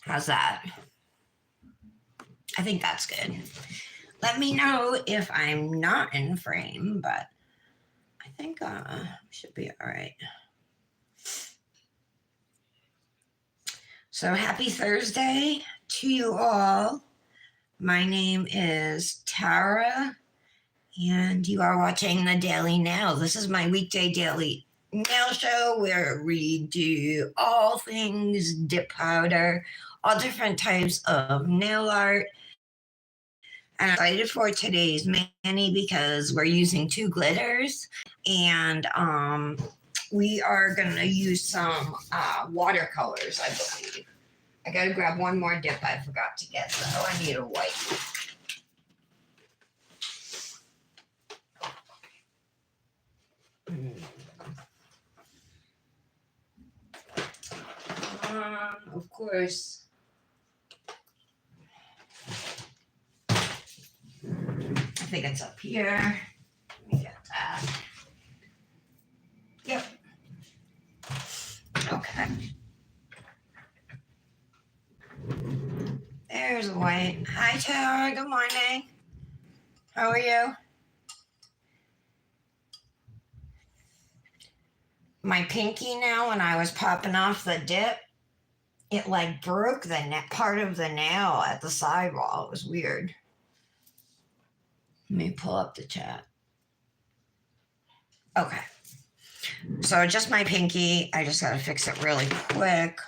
How's that? I think that's good. Let me know if I'm not in frame, but I think should be all right. So happy Thursday to you all. My name is Tara, and you are watching the Daily Nail. This is my weekday daily nail show where we do all things dip powder, all different types of nail art. And I'm excited for today's mani because we're using two glitters, and we are gonna use some watercolors, I believe. I gotta grab one more dip I forgot to get though. I need a white. Of course. I think it's up here. Let me get that. Yep. Okay. There's a white. Hi, Tara. Good morning. How are you? My pinky now, when I was popping off the dip, it like broke the part of the nail at the sidewall. It was weird. Let me pull up the chat. Okay. So just my pinky. I just got to fix it really quick.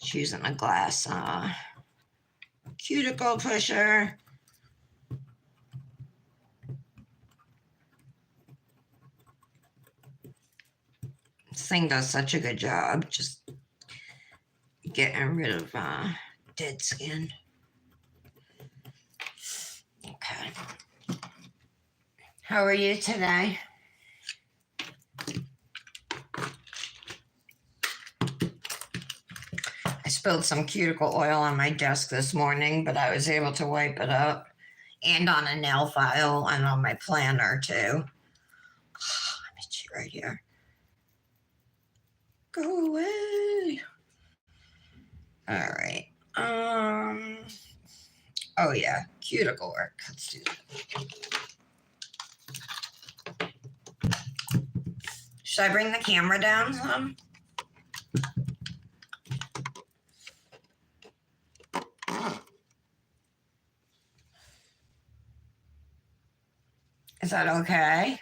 Just using a glass cuticle pusher. This thing does such a good job just getting rid of dead skin. Okay. How are you today? I spilled some cuticle oil on my desk this morning, but I was able to wipe it up, and on a nail file and on my planner too. I'm itchy right here. Go away. All right. Oh yeah, cuticle work. Let's do that. Should I bring the camera down some? Is that okay?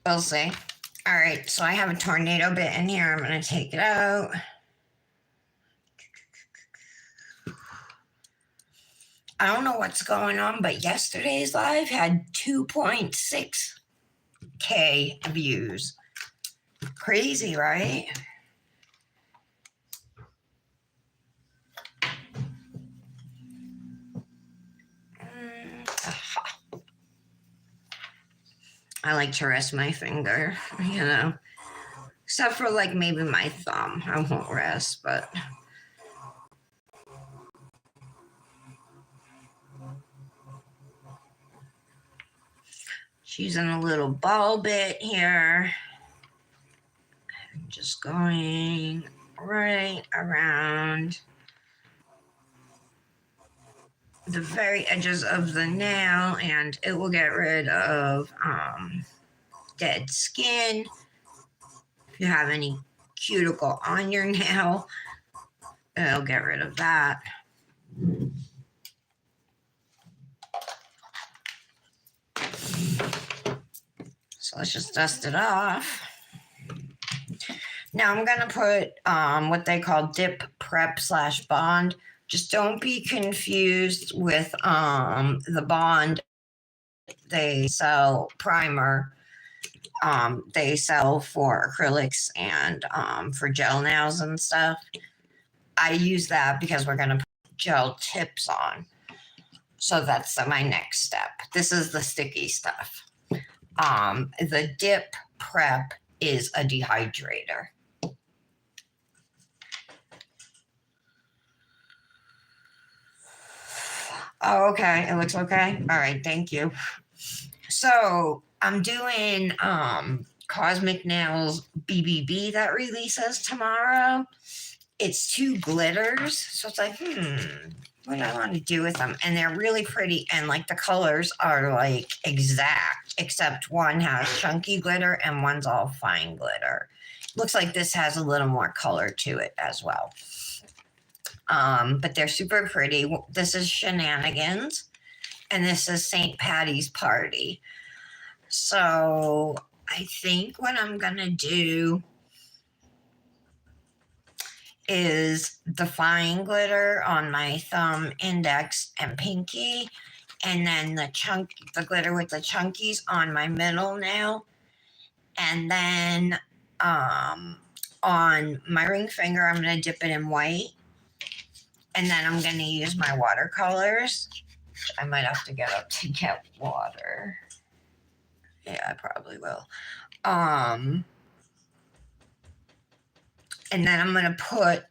We'll see. All right, so I have a tornado bit in here. I'm going to take it out. I don't know what's going on, but yesterday's live had 2.6K views. Crazy, right? I like to rest my finger, except for like maybe my thumb. I won't rest, but. She's using a little ball bit here. I'm just going right around the very edges of the nail, and it will get rid of dead skin. If you have any cuticle on your nail, it'll get rid of that. So let's just dust it off. Now I'm going to put what they call dip prep / bond. Just don't be confused with the bond. They sell primer. They sell for acrylics and for gel nails and stuff. I use that because we're going to put gel tips on. So that's my next step. This is the sticky stuff. The dip prep is a dehydrator. Oh, okay. It looks okay. All right. Thank you. So I'm doing Cosmic Nails BBB that releases tomorrow. It's two glitters, so it's like, what do I want to do with them? And they're really pretty, and like the colors are like exact, except one has chunky glitter and one's all fine glitter. Looks like this has a little more color to it as well. But they're super pretty. This is Shenanigans, and this is St. Patty's Party. So I think what I'm gonna do is the fine glitter on my thumb, index, and pinky, and then the glitter with the chunkies on my middle nail, and then on my ring finger, I'm gonna dip it in white, and then I'm gonna use my watercolors. I might have to get up to get water. Yeah, I probably will. And then I'm gonna put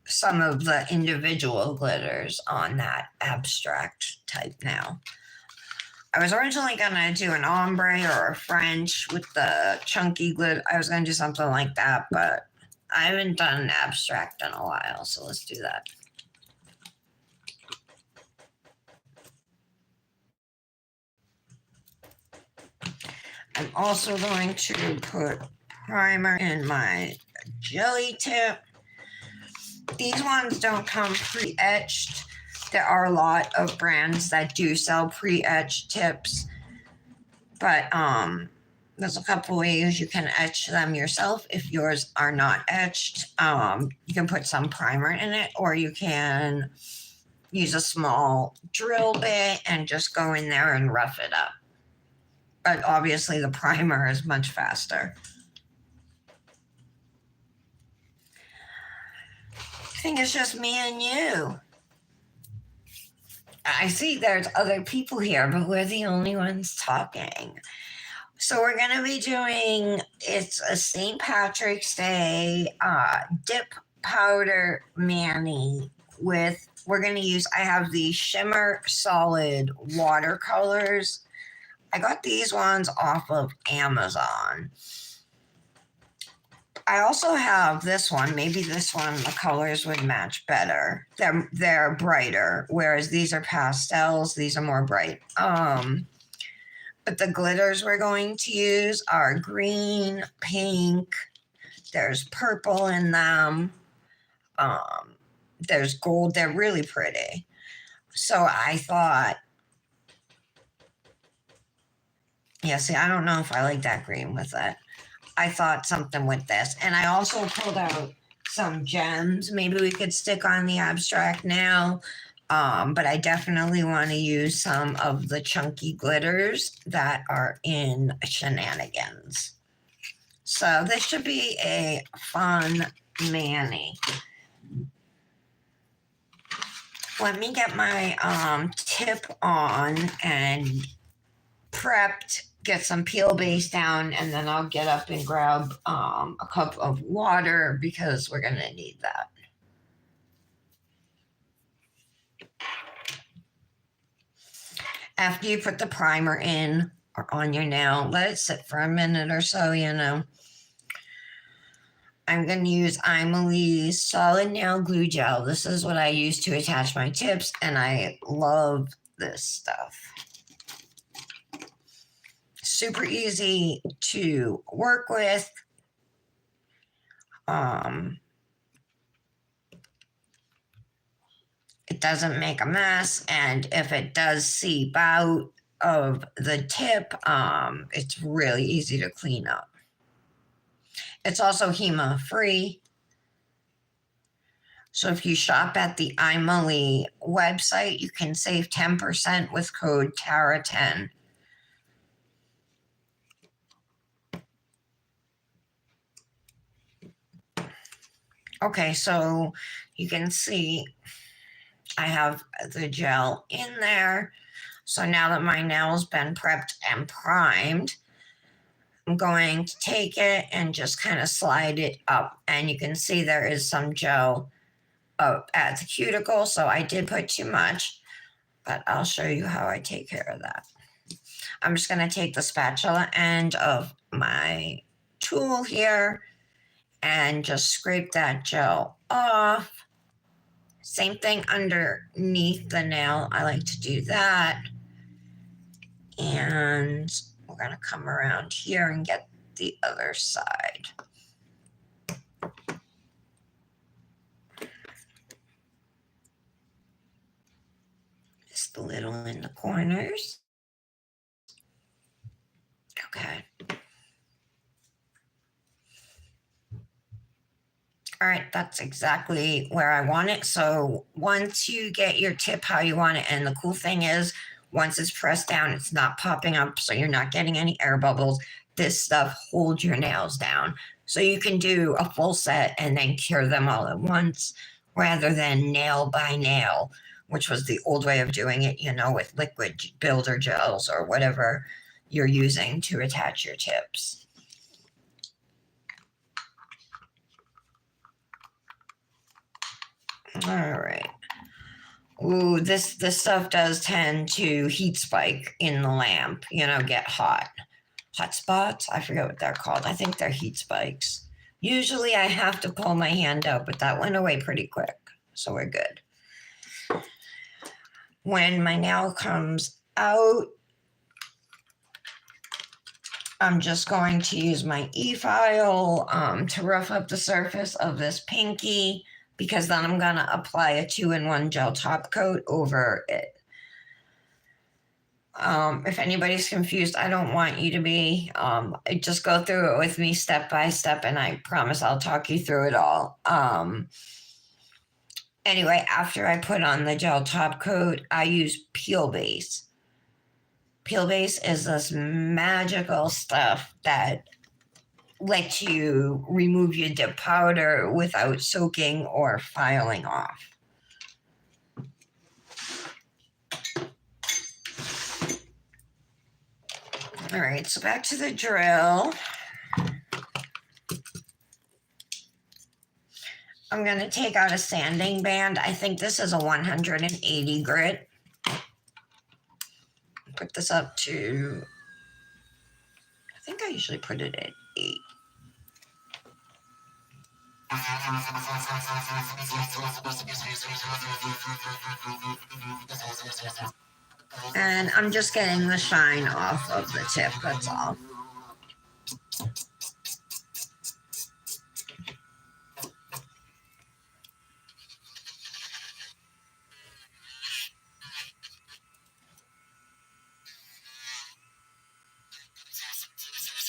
some of the individual glitters on that abstract type now. I was originally gonna do an ombre or a French with the chunky glitter. I was gonna do something like that, but I haven't done an abstract in a while, so let's do that. I'm also going to put primer in my jelly tip. These ones don't come pre-etched. There are a lot of brands that do sell pre-etched tips, but there's a couple ways you can etch them yourself if yours are not etched. You can put some primer in it, or you can use a small drill bit and just go in there and rough it up. But obviously the primer is much faster. I think it's just me and you. I see there's other people here, but we're the only ones talking. So we're going to be doing, it's a St. Patrick's Day dip powder mani with, we're going to use, I have the Shimmer Solid watercolors. I got these ones off of Amazon. I also have this one. Maybe this one, the colors would match better. They're brighter, whereas these are pastels. These are more bright. But the glitters we're going to use are green, pink. There's purple in them. There's gold. They're really pretty. So I thought, yeah, see, I don't know if I like that green with it. I thought something with this. And I also pulled out some gems. Maybe we could stick on the abstract now. But I definitely want to use some of the chunky glitters that are in Shenanigans. So this should be a fun mani. Let me get my tip on and prepped, get some peel base down, and then I'll get up and grab a cup of water because we're going to need that. After you put the primer in or on your nail, let it sit for a minute or so, you know. I'm going to use Emily's Solid Nail Glue Gel. This is what I use to attach my tips, and I love this stuff. Super easy to work with. It doesn't make a mess, and if it does seep out of the tip, it's really easy to clean up. It's also HEMA free. So if you shop at the Emily website, you can save 10% with code TARA10. Okay, so you can see I have the gel in there. So now that my nail's been prepped and primed, I'm going to take it and just kind of slide it up. And you can see there is some gel up at the cuticle, so I did put too much. but I'll show you how I take care of that. I'm just going to take the spatula end of my tool here and just scrape that gel off. Same thing underneath the nail. I like to do that. And we're going to come around here and get the other side. Just a little in the corners. Okay. All right, that's exactly where I want it. So once you get your tip how you want it, and the cool thing is, once it's pressed down, it's not popping up, so you're not getting any air bubbles. This stuff holds your nails down. So you can do a full set and then cure them all at once, rather than nail by nail, which was the old way of doing it, you know, with liquid builder gels or whatever you're using to attach your tips. All right. Ooh, this stuff does tend to heat spike in the lamp, you know, get hot. Hot spots? I forget what they're called. I think they're heat spikes. Usually I have to pull my hand out, but that went away pretty quick, so we're good. When my nail comes out, I'm just going to use my e-file to rough up the surface of this pinky, because then I'm going to apply a 2-in-1 gel top coat over it. If anybody's confused, I don't want you to be. Just go through it with me step by step, and I promise I'll talk you through it all. Anyway, after I put on the gel top coat, I use Peel Base. Peel Base is this magical stuff that lets you remove your dip powder without soaking or filing off. All right, so back to the drill. I'm going to take out a sanding band. I think this is a 180 grit. Put this up to, I think I usually put it at 8. And I'm just getting the shine off of the tip, that's all.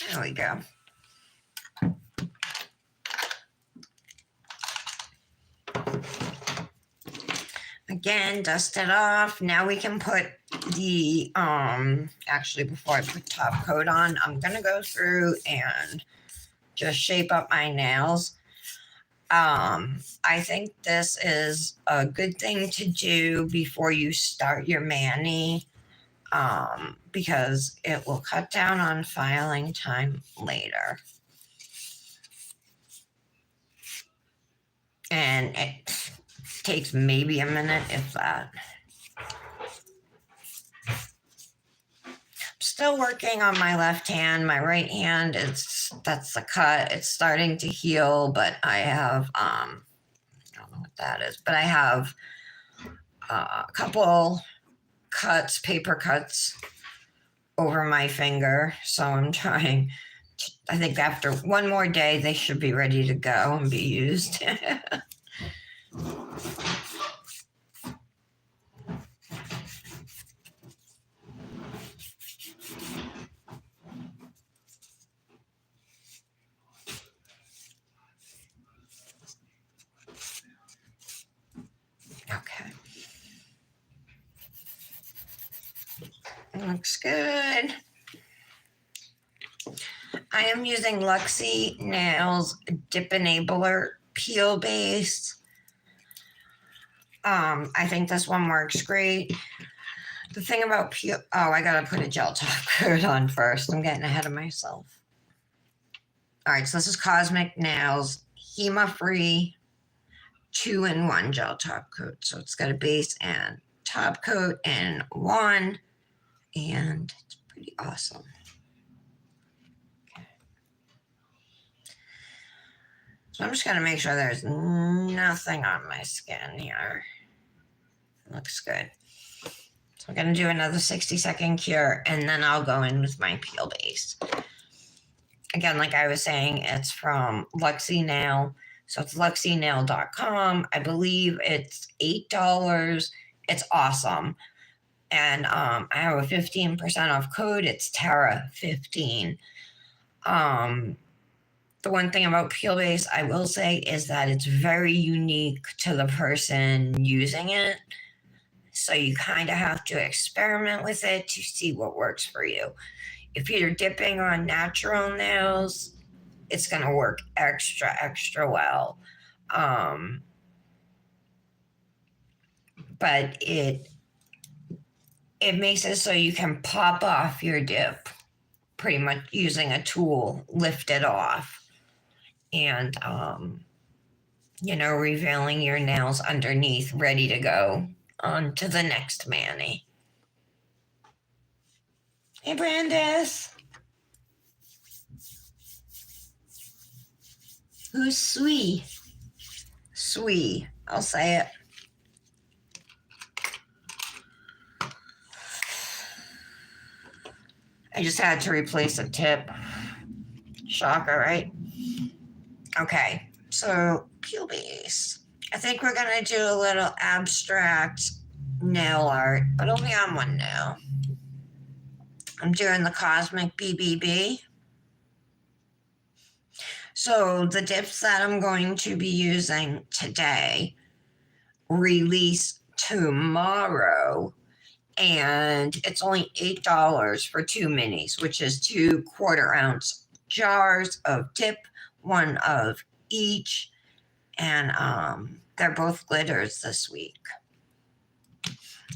There we go. Again, dust it off. Now we can put the, actually before I put top coat on, I'm gonna go through and just shape up my nails. I think this is a good thing to do before you start your mani, because it will cut down on filing time later. And it takes maybe a minute, if that. Still working on my left hand. My right hand, that's the cut. It's starting to heal, but I have, I don't know what that is, but I have a couple cuts, paper cuts over my finger. So I'm trying to, I think after one more day, they should be ready to go and be used. Okay. Looks good. I am using Luxie Nails Dip Enabler Peel Base. I think this one works great. The thing about peel, oh, I gotta put a gel top coat on first. I'm getting ahead of myself. All right, so this is Cosmic Nails HEMA-free 2-in-1 gel top coat. So it's got a base and top coat in one, and it's pretty awesome. So I'm just going to make sure there's nothing on my skin here. Looks good. So I'm going to do another 60-second cure, and then I'll go in with my peel base. Again, like I was saying, it's from Luxy Nail. So it's luxynail.com. I believe it's $8. It's awesome. And I have a 15% off code. It's Tara15. The one thing about peel base I will say is that it's very unique to the person using it. So you kind of have to experiment with it to see what works for you. If you're dipping on natural nails, it's going to work extra well. But it makes it so you can pop off your dip pretty much using a tool, lift it off, and revealing your nails underneath, ready to go on to the next mani. Hey, Brandis. Who's Sweet? Sweet. I'll say it. I just had to replace a tip. Shocker, right? Okay, so peel base. I think we're gonna do a little abstract nail art, but only on one nail. I'm doing the Cosmic BBB. So the dips that I'm going to be using today release tomorrow, and it's only $8 for 2 minis, which is 2 1/4-ounce jars of dip, one of each, and they're both glitters this week.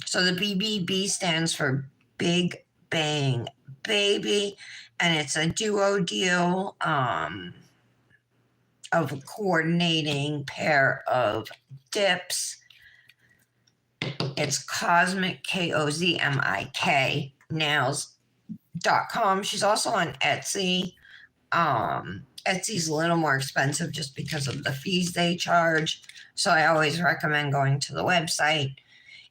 So the BBB stands for Big Bang Baby, and it's a duo deal of a coordinating pair of dips. It's Cosmic, Kozmik, nails.com. She's also on Etsy. Etsy's a little more expensive just because of the fees they charge. So I always recommend going to the website,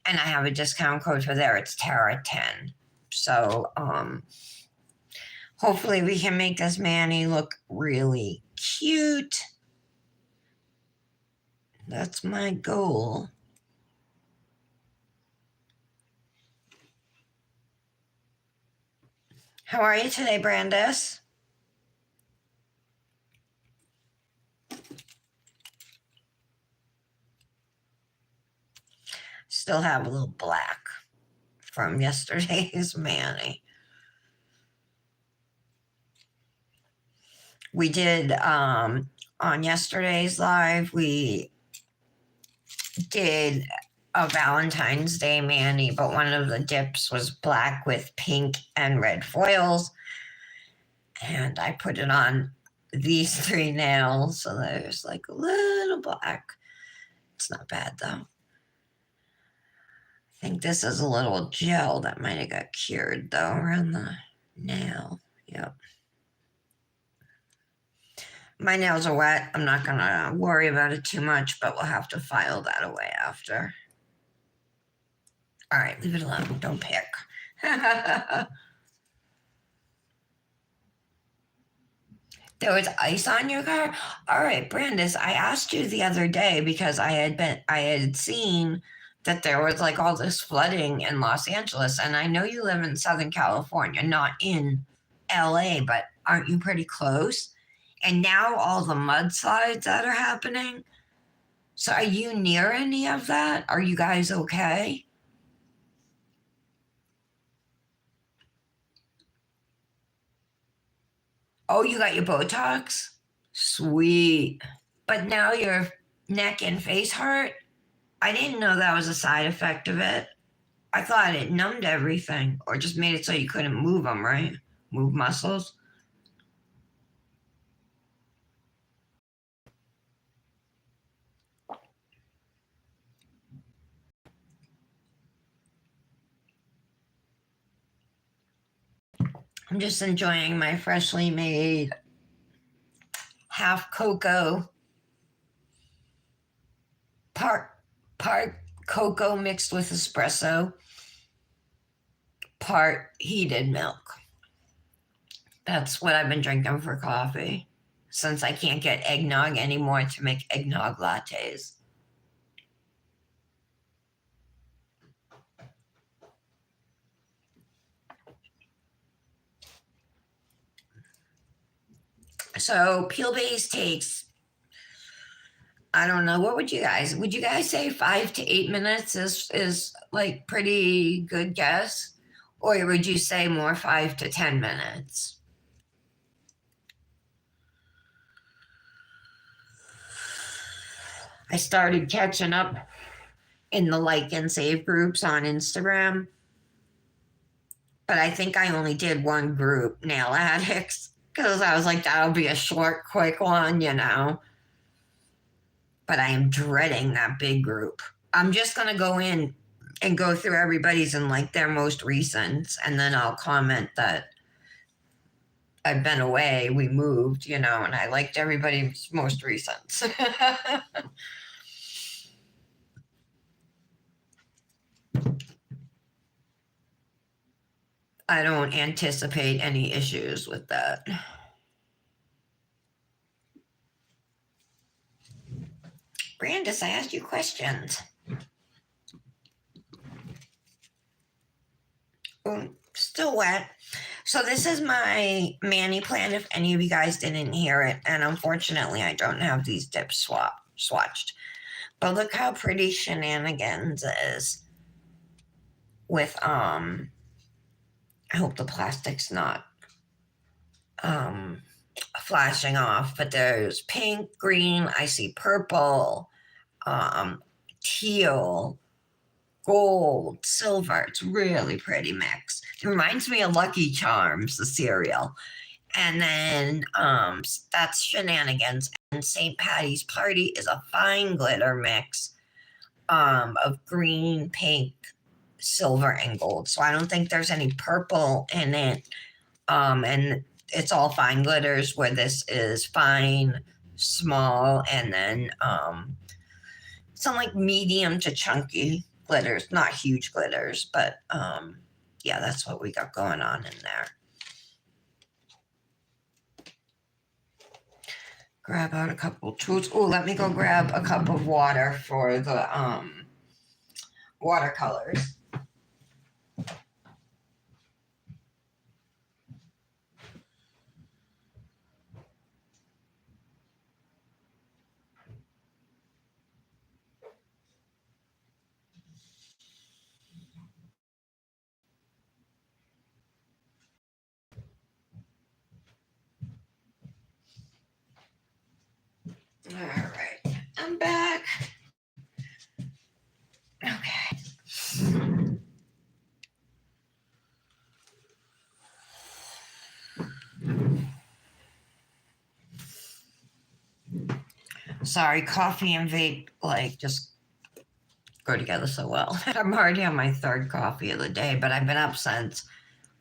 and I have a discount code for there. It's Tara10. So hopefully we can make this mani look really cute. That's my goal. How are you today, Brandis? Still have a little black from yesterday's mani. We did on yesterday's live, we did a Valentine's Day mani, but one of the dips was black with pink and red foils. And I put it on these 3 nails, so there's like a little black. It's not bad though. I think this is a little gel that might have got cured though around the nail. Yep. My nails are wet. I'm not going to worry about it too much, but we'll have to file that away after. All right, leave it alone. Don't pick. There was ice on your car? All right, Brandis, I asked you the other day because I had seen that there was like all this flooding in Los Angeles, and I know you live in Southern California, not in LA, but aren't you pretty close? And now all the mudslides that are happening. So are you near any of that? Are you guys okay? Oh, you got your Botox? Sweet. But now your neck and face hurt? I didn't know that was a side effect of it. I thought it numbed everything or just made it so you couldn't move them, right? Move muscles. I'm just enjoying my freshly made half cocoa, part cocoa mixed with espresso, part heated milk. That's what I've been drinking for coffee since I can't get eggnog anymore to make eggnog lattes. So peel base takes, I don't know, would you guys say 5 to 8 minutes is like pretty good guess? Or would you say more 5 to 10 minutes? I started catching up in the like and save groups on Instagram, but I think I only did one group, nail addicts, because I was like, that'll be a short, quick one, you know. But I am dreading that big group. I'm just going to go in and go through everybody's and like their most recent, and then I'll comment that I've been away, we moved, you know, and I liked everybody's most recent. I don't anticipate any issues with that. Brandis, I asked you questions. Oh, still wet. So this is my mani plan if any of you guys didn't hear it. And unfortunately, I don't have these dips swatched. But look how pretty Shenanigans is with, I hope the plastic's not flashing off, but there's pink, green, I see purple, teal, gold, silver. It's really pretty mix. It reminds me of Lucky Charms, the cereal. And then that's Shenanigans. And St. Patty's Party is a fine glitter mix of green, pink, silver, and gold. So I don't think there's any purple in it. And it's all fine glitters, where this is fine, small, and then some like medium to chunky glitters, not huge glitters, but yeah, that's what we got going on in there. Grab out a couple tools. Oh, let me go grab a cup of water for the watercolors. All right, I'm back. Okay. Sorry, coffee and vape like just go together so well. I'm already on my third coffee of the day, but I've been up since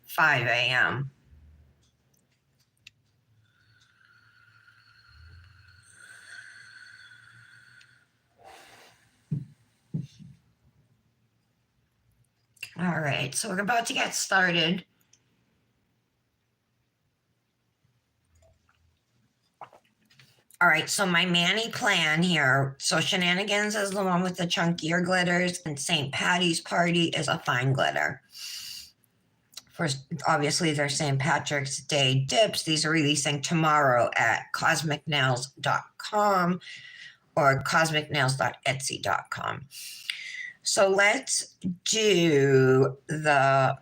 5 a.m. All right, so we're about to get started. All right, so my mani plan here. So Shenanigans is the one with the chunkier glitters, and St. Patty's Party is a fine glitter. First, obviously, they're St. Patrick's Day dips. These are releasing tomorrow at cosmicnails.com or cosmicnails.etsy.com. So let's do the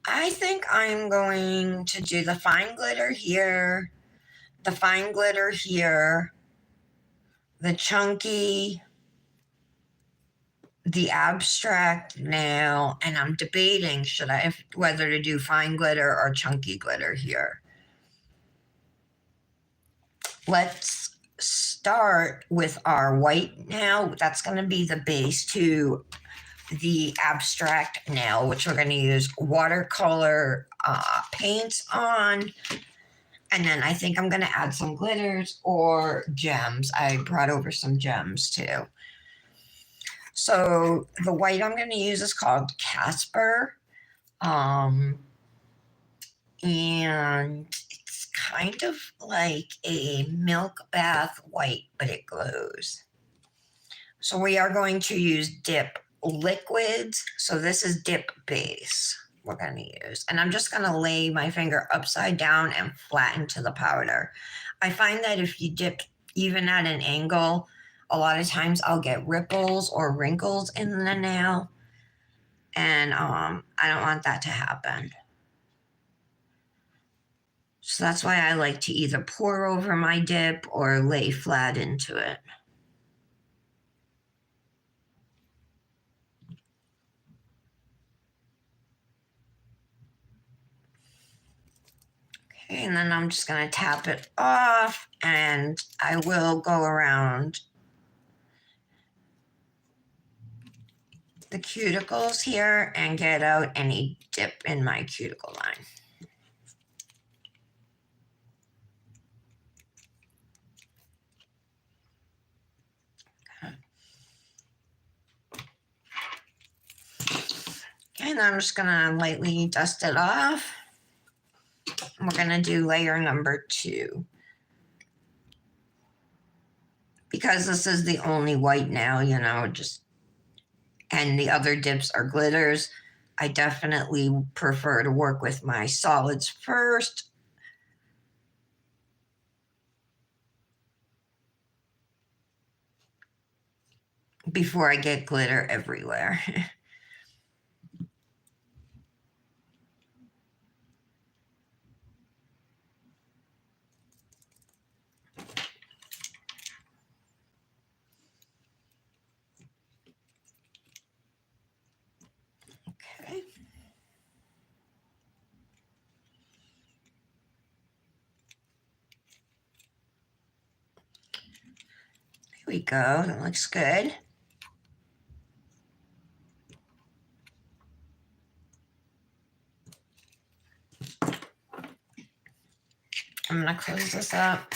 I think I'm going to do the fine glitter here, the fine glitter here, the chunky, the abstract now, and I'm debating whether to do fine glitter or chunky glitter here. Let's start. start with our white nail. That's going to be the base to the abstract nail, which we're going to use watercolor paints on. And then I think I'm going to add some glitters or gems. I brought over some gems too. So the white I'm going to use is called Casper. And it's kind of like a milk bath white, but it glows. So we are going to use dip liquids. So this is dip base we're going to use. And I'm just going to lay my finger upside down and flatten to the powder. I find that if you dip even at an angle, a lot of times I'll get ripples or wrinkles in the nail. And I don't want that to happen. So that's why I like to either pour over my dip or lay flat into it. Okay, and then I'm just going to tap it off, and I will go around the cuticles here and get out any dip in my cuticle line. Okay, and I'm just going to lightly dust it off. We're going to do layer number 2. Because this is the only white nail, and the other dips are glitters, I definitely prefer to work with my solids first. Before I get glitter everywhere. Okay. Here we go. That looks good. I'm going to close this up.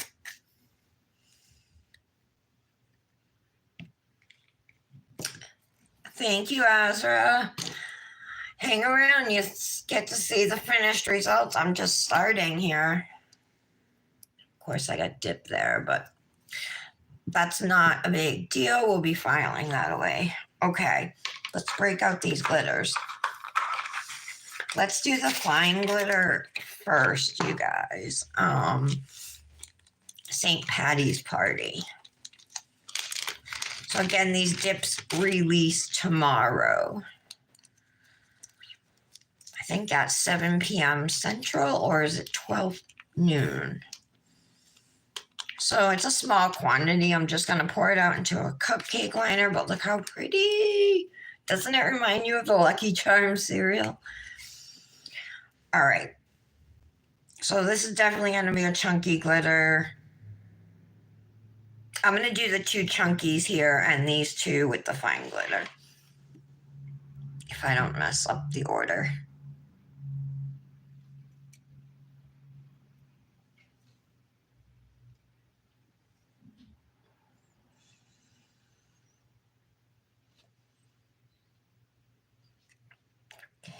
Thank you, Azra. Hang around. You get to see the finished results. I'm just starting here. Of course, I got dip there, but that's not a big deal. We'll be filing that away. Okay, let's break out these glitters. Let's do the fine glitter first, you guys. St. Patty's Party. So again, these dips release tomorrow. I think that's 7 p.m. Central, or is it 12 noon? So it's a small quantity. I'm just going to pour it out into a cupcake liner, but look how pretty. Doesn't it remind you of the Lucky Charms cereal? All right. So this is definitely going to be a chunky glitter. I'm going to do the 2 chunkies here and these 2 with the fine glitter, if I don't mess up the order.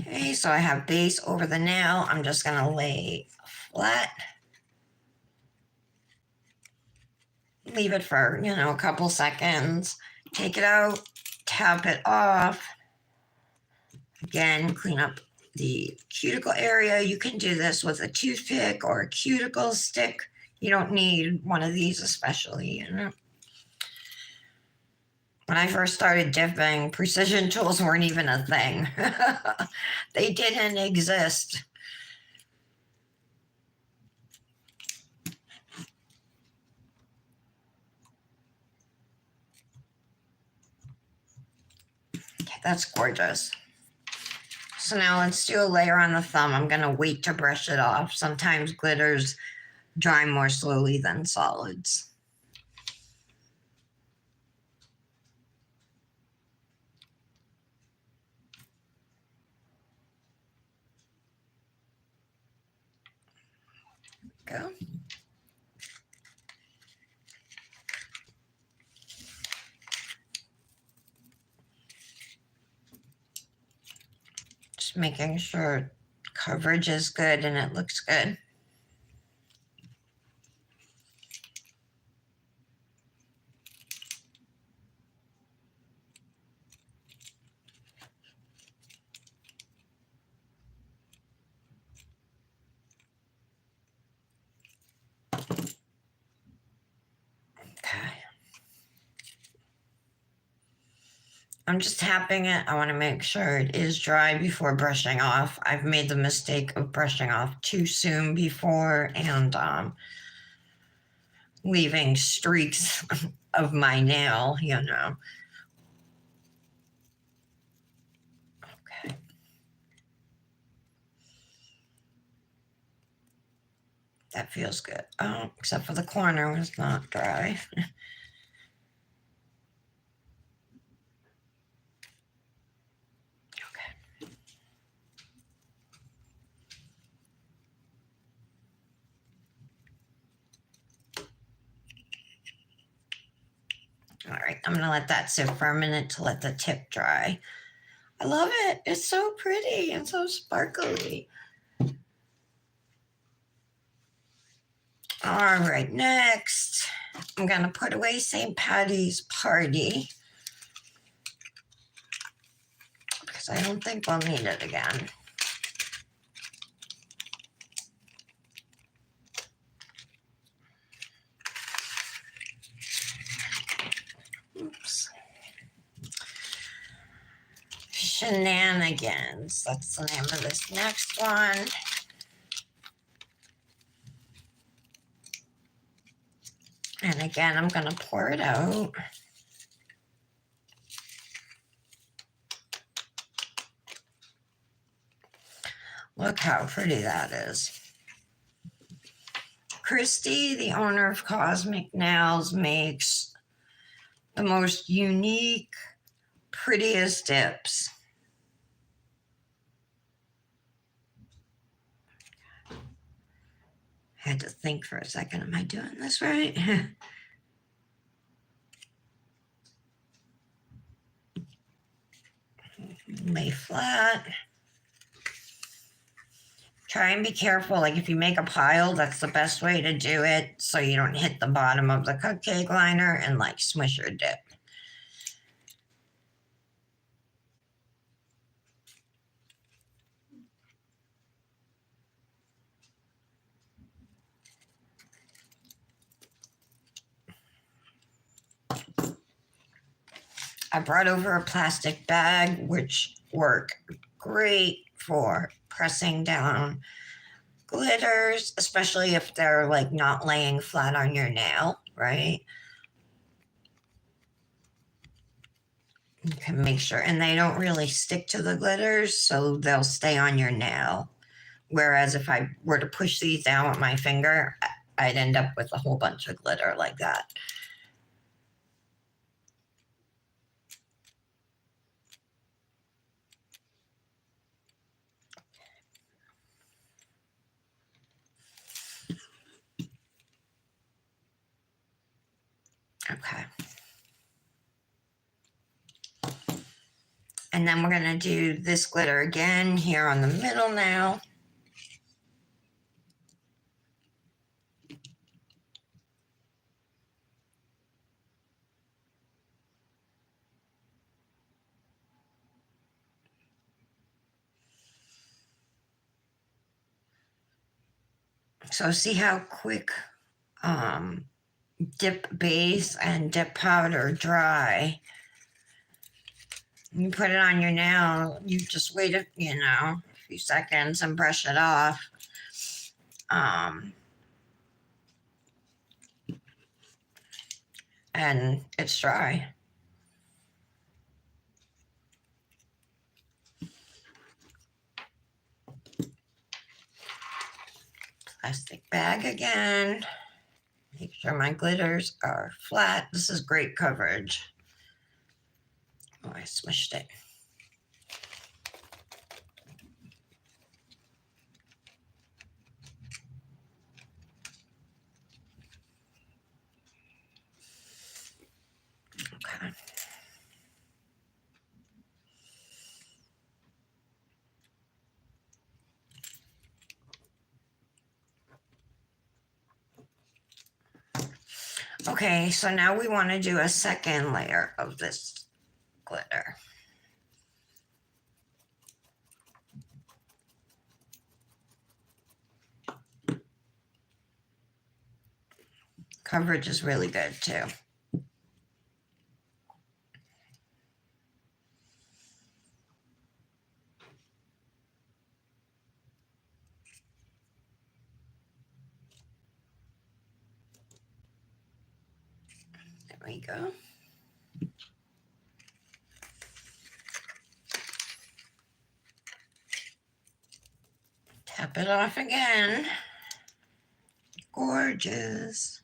Okay, so I have base over the nail. I'm just going to lay flat. Leave it for, a couple seconds. Take it out, tap it off. Again, clean up the cuticle area. You can do this with a toothpick or a cuticle stick. You don't need one of these especially, When I first started dipping, precision tools weren't even a thing. They didn't exist. Okay, that's gorgeous. So now let's do a layer on the thumb. I'm going to wait to brush it off. Sometimes glitters dry more slowly than solids. go. Just making sure coverage is good and it looks good. Okay. I'm just tapping it. I want to make sure it is dry before brushing off. I've made the mistake of brushing off too soon before and leaving streaks of my nail, you know. Okay. That feels good. Oh, except for the corner was not dry. All right, I'm gonna let that sit for a minute to let the tip dry. I love it. It's so pretty and so sparkly. All right, next, I'm gonna put away St. Patty's Party because I don't think we'll need it again. Oops. Shenanigans, that's the name of this next one. And again, I'm gonna pour it out. Look how pretty that is. Christy, the owner of Cosmic Nails, makes the most unique, prettiest dips. I had to think for a second, am I doing this right? Lay flat. Try and be careful, like if you make a pile, that's the best way to do it so you don't hit the bottom of the cupcake liner and like smush your dip. I brought over a plastic bag, which work great for pressing down glitters, especially if they're like not laying flat on your nail, right? You can make sure, and they don't really stick to the glitters, so they'll stay on your nail. Whereas if I were to push these down with my finger, I'd end up with a whole bunch of glitter like that. Okay. And then we're going to do this glitter again here on the middle now. So see how quick dip base and dip powder dry. You put it on your nail, you just wait a, a few seconds and brush it off. And it's dry. Plastic bag again. Make sure my glitters are flat. This is great coverage. Oh, I smushed it. Okay, so now we want to do a second layer of this glitter. Coverage is really good too. There we go. Tap it off again. Gorgeous.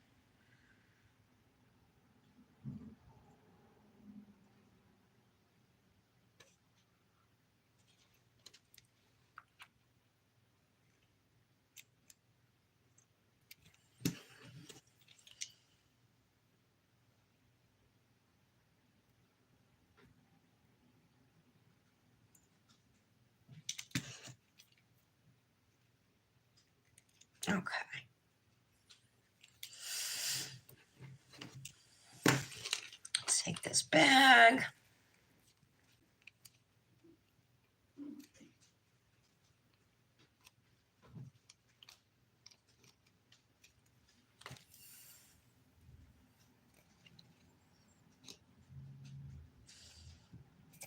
Okay. Let's take this bag.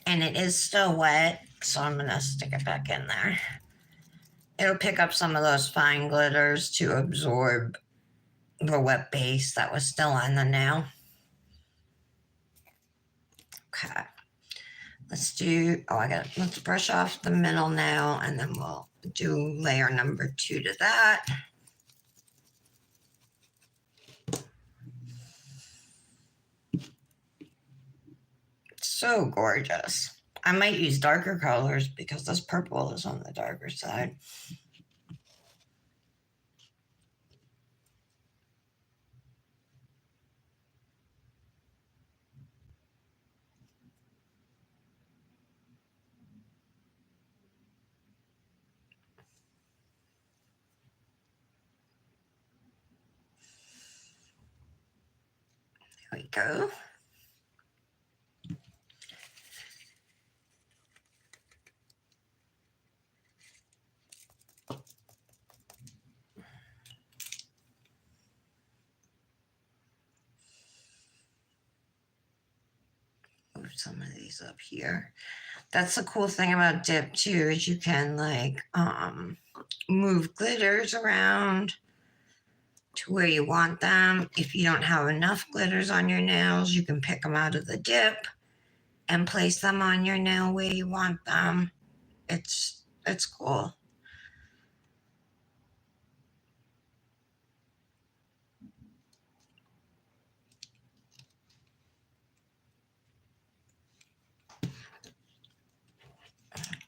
And it is still wet, so I'm gonna stick it back in there. It'll pick up some of those fine glitters to absorb the wet base that was still on the nail. Okay. Let's brush off the middle nail and then we'll do layer number 2 to that. So gorgeous. I might use darker colors because this purple is on the darker side. There we go. Move some of these up here. That's the cool thing about dip too, is you can like move glitters around to where you want them. If you don't have enough glitters on your nails, you can pick them out of the dip and place them on your nail where you want them. It's cool.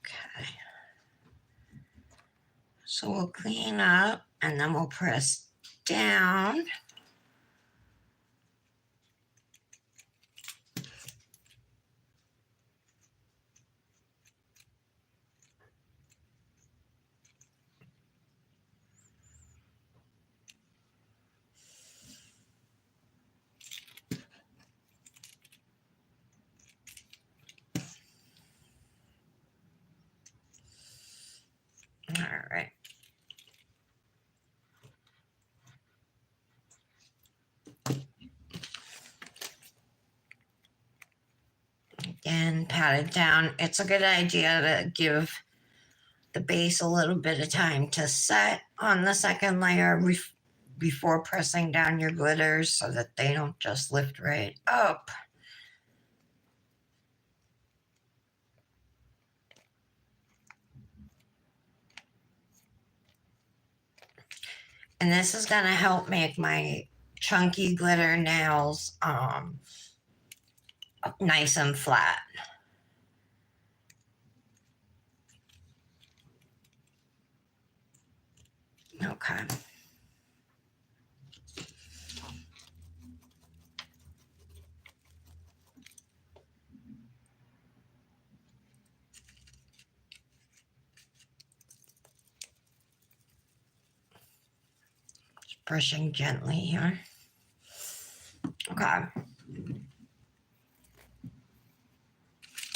Okay. So we'll clean up and then we'll press down. All right. And pat it down. It's a good idea to give the base a little bit of time to set on the second layer before pressing down your glitters so that they don't just lift right up. And this is going to help make my chunky glitter nails nice and flat. Okay. Just brushing gently here. Okay.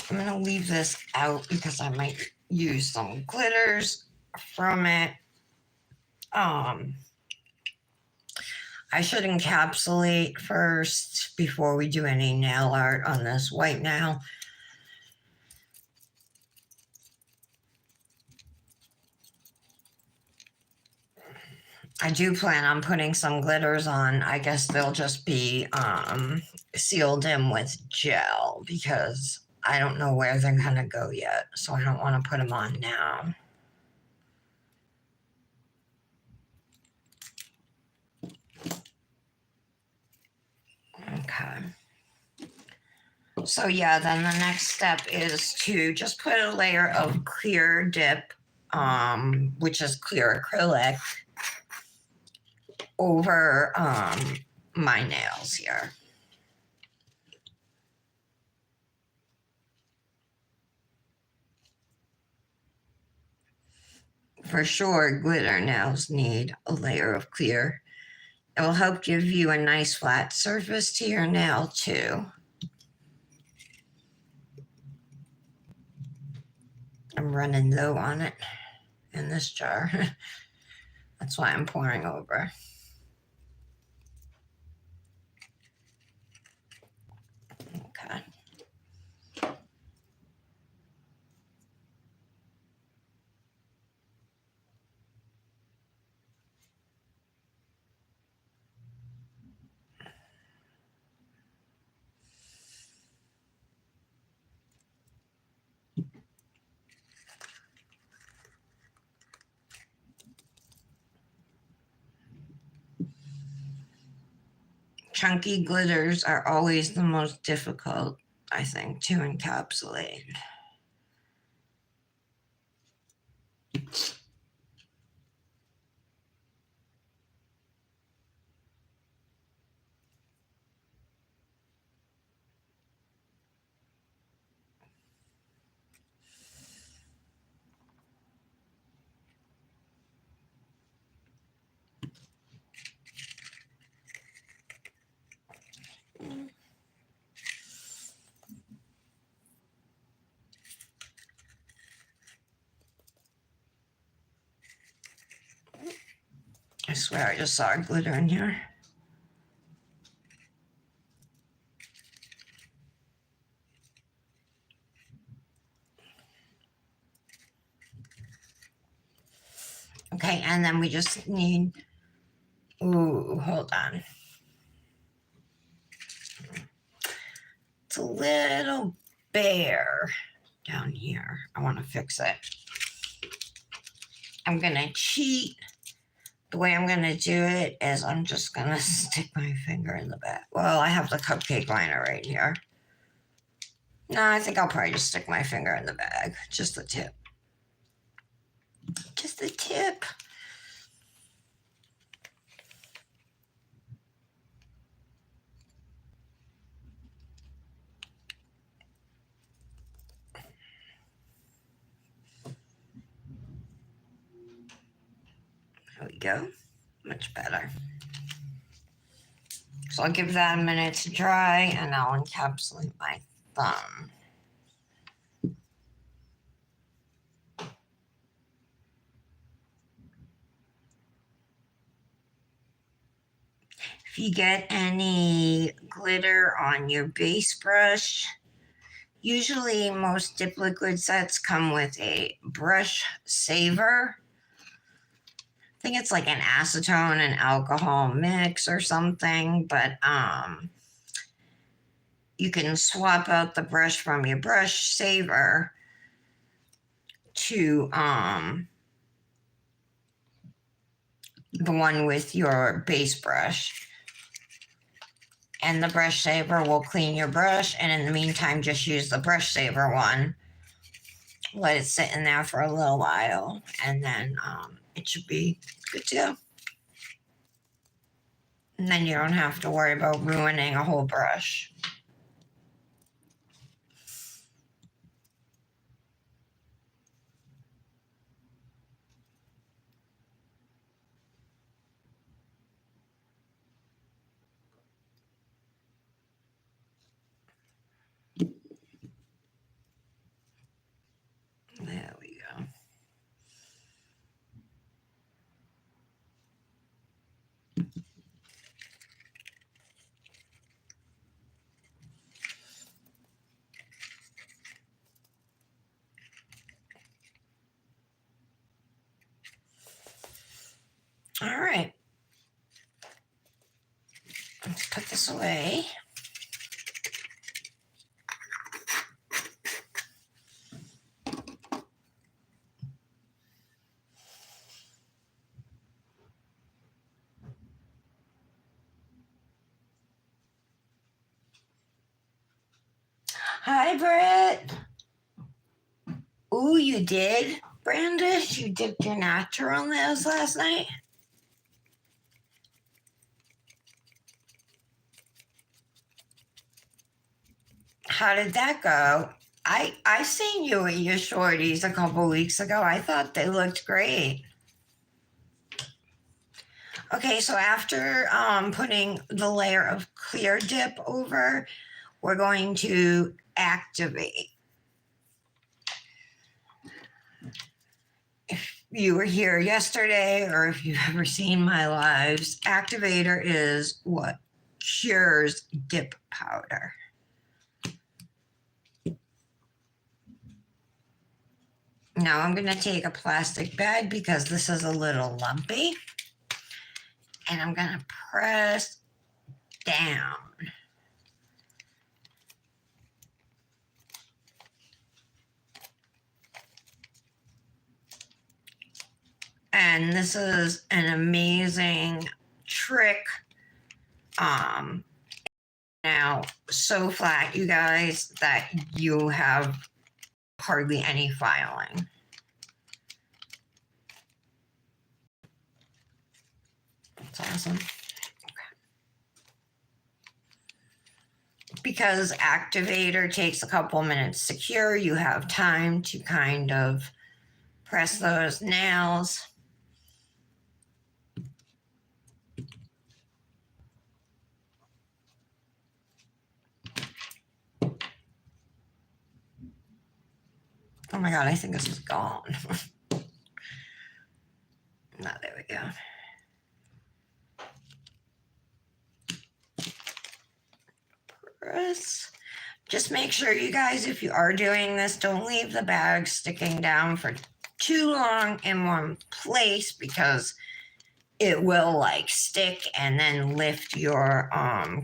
I'm going to leave this out because I might use some glitters from it. I should encapsulate first before we do any nail art on this white nail. I do plan on putting some glitters on. I guess they'll just be sealed in with gel because I don't know where they're going to go yet. So I don't want to put them on now. Okay. So yeah, then the next step is to just put a layer of clear dip, which is clear acrylic, over my nails here. For sure, glitter nails need a layer of clear. It will help give you a nice flat surface to your nail too. I'm running low on it in this jar. That's why I'm pouring over. Okay. Chunky glitters are always the most difficult, I think, to encapsulate. I swear I just saw a glitter in here. Okay, and then we just need, ooh, hold on. It's a little bare down here. I want to fix it. I'm going to cheat. The way I'm going to do it is I'm just going to stick my finger in the back. Well, I have the cupcake liner right here. No, I think I'll probably just stick my finger in the bag. Just the tip. Just the tip. There we go. Much better. So I'll give that a minute to dry and I'll encapsulate my thumb. If you get any glitter on your base brush, usually most dip liquid sets come with a brush saver. I think it's like an acetone and alcohol mix or something, but you can swap out the brush from your brush saver to the one with your base brush. And the brush saver will clean your brush, and in the meantime, just use the brush saver one. Let it sit in there for a little while, and then it should be good to go. And then you don't have to worry about ruining a whole brush. put this away. Hi, Britt. Ooh, you did, Brandis? You dipped your natural nails last night? How did that go? I seen you at your shorties a couple weeks ago. I thought they looked great. Okay, so after putting the layer of clear dip over, we're going to activate. If you were here yesterday or if you've ever seen my lives, activator is what cures dip powder. Now I'm going to take a plastic bag because this is a little lumpy, and I'm going to press down. And this is an amazing trick. Now so flat, you guys, that you have hardly any filing. That's awesome. Because activator takes a couple minutes to cure, you have time to kind of press those nails. Oh my God, I think this is gone. No, there we go. Press. Just make sure, you guys, if you are doing this, don't leave the bag sticking down for too long in one place, because it will like stick and then lift your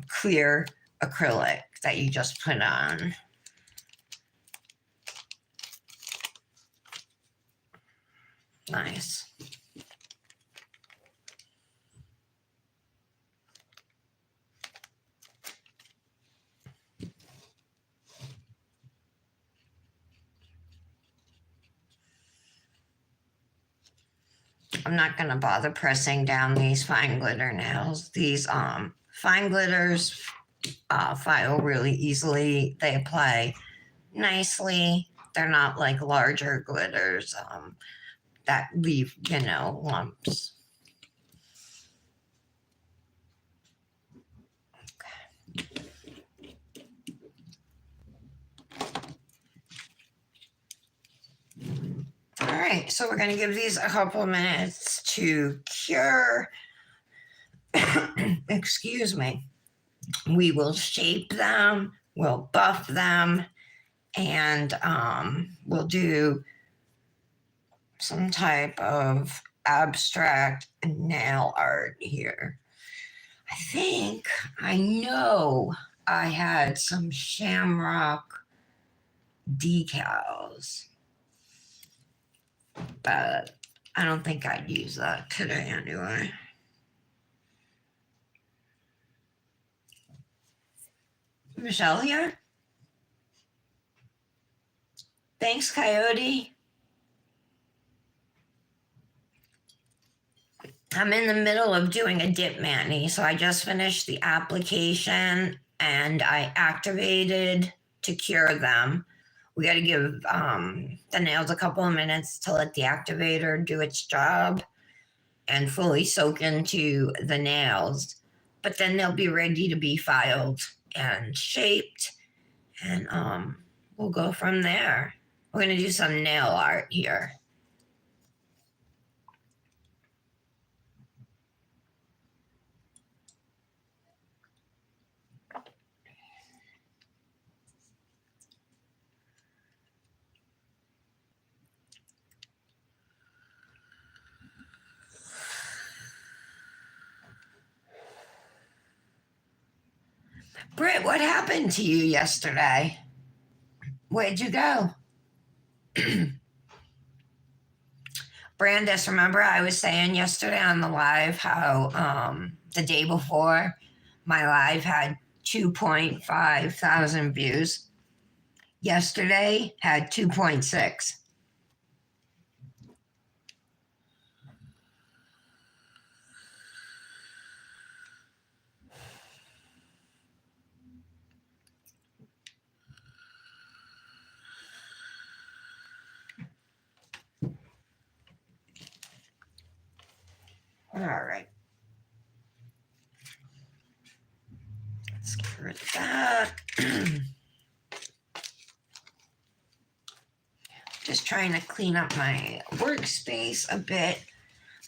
clear acrylic that you just put on. Nice. I'm not going to bother pressing down these fine glitter nails. These fine glitters file really easily. They apply nicely. They're not like larger glitters that leave, lumps. All right, so we're going to give these a couple minutes to cure. Excuse me. We will shape them, we'll buff them, and we'll do some type of abstract nail art here. I know I had some shamrock decals, but I don't think I'd use that today anyway. Michelle here? Thanks, Coyote. I'm in the middle of doing a dip mani, so I just finished the application and I activated to cure them. We got to give the nails a couple of minutes to let the activator do its job and fully soak into the nails. But then they'll be ready to be filed and shaped, and we'll go from there. We're going to do some nail art here. Britt, what happened to you yesterday? Where'd you go? Brandis, remember I was saying yesterday on the live how the day before my live had 2.5 thousand views. Yesterday had 2.6. All right. Let's get rid of that. Just trying to clean up my workspace a bit.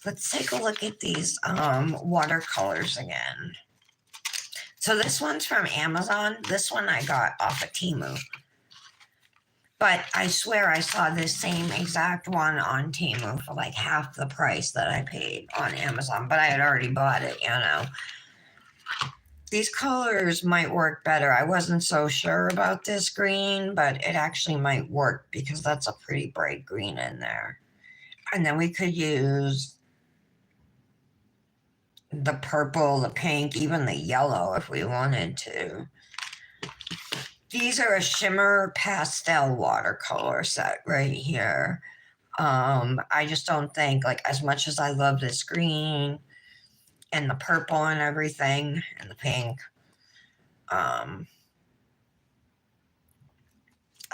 Let's take a look at these watercolors again. So this one's from Amazon. This one I got off of Temu. But I swear I saw this same exact one on Temu for like half the price that I paid on Amazon. But I had already bought it, you know. These colors might work better. I wasn't so sure about this green, but it actually might work because that's a pretty bright green in there. And then we could use the purple, the pink, even the yellow if we wanted to. These are a shimmer pastel watercolor set right here. I just don't think, like, as much as I love this green and the purple and everything and the pink, I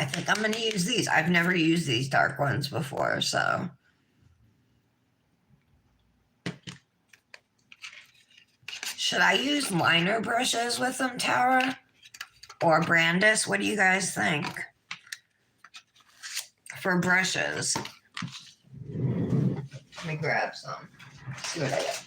think I'm going to use these. I've never used these dark ones before, so. Should I use liner brushes with them, Tara? Or Brandis? What do you guys think? For brushes. Let me grab some. See what I get.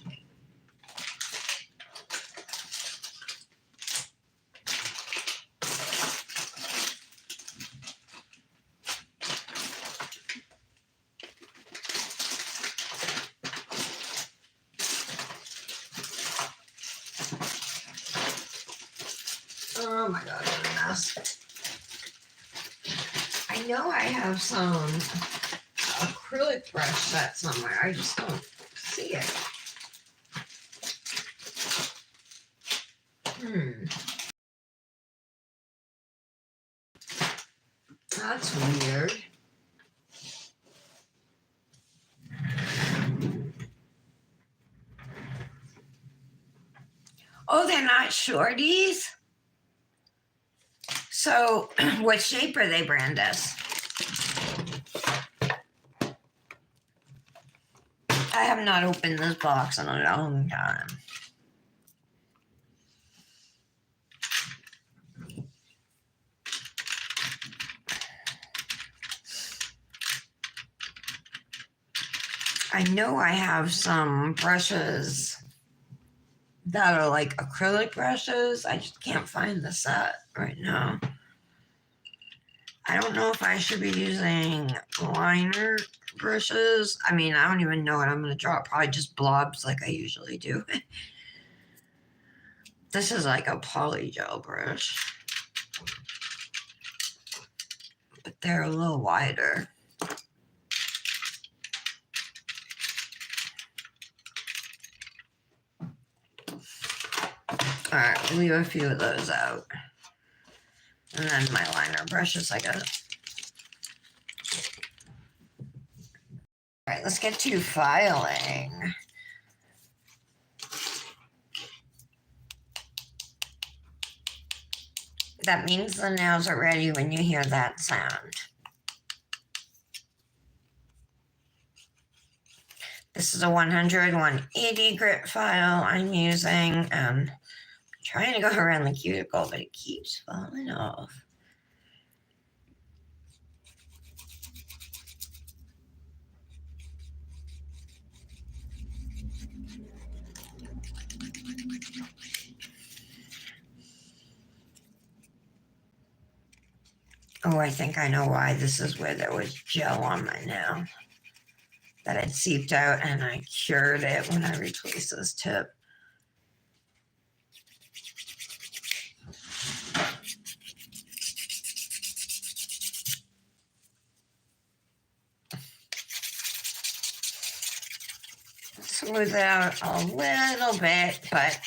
Oh my god, what a mess. I know I have some acrylic brush set somewhere. I just don't see it. That's weird. Oh, they're not shorties? So, what shape are they, Brandis? I have not opened this box in a long time. I know I have some brushes that are like acrylic brushes. I just can't find the set right now. I don't know if I should be using liner brushes. I mean, I don't even know what I'm going to draw. Probably just blobs like I usually do. This is like a polygel brush, but they're a little wider. All right, leave a few of those out. And then my liner brushes, I got. All right, let's get to filing. That means the nails are ready when you hear that sound. This is a 100/180 grit file I'm using. I'm trying to go around the cuticle, but it keeps falling off. Oh, I think I know why. This is where there was gel on my nail that had seeped out, and I cured it when I replaced this tip. smooth it out a little bit, but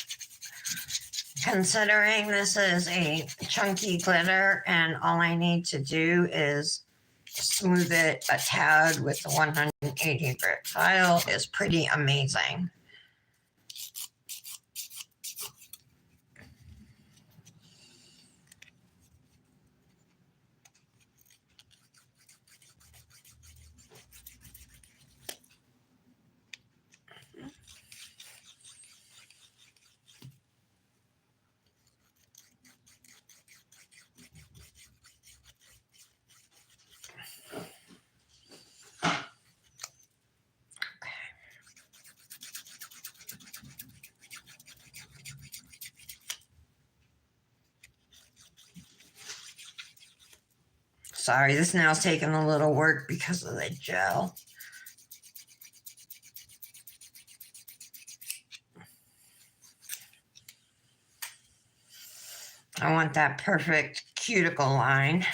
considering this is a chunky glitter and all I need to do is smooth it a tad with the 180 grit file is pretty amazing. Sorry, this nail's taking a little work because of the gel. I want that perfect cuticle line.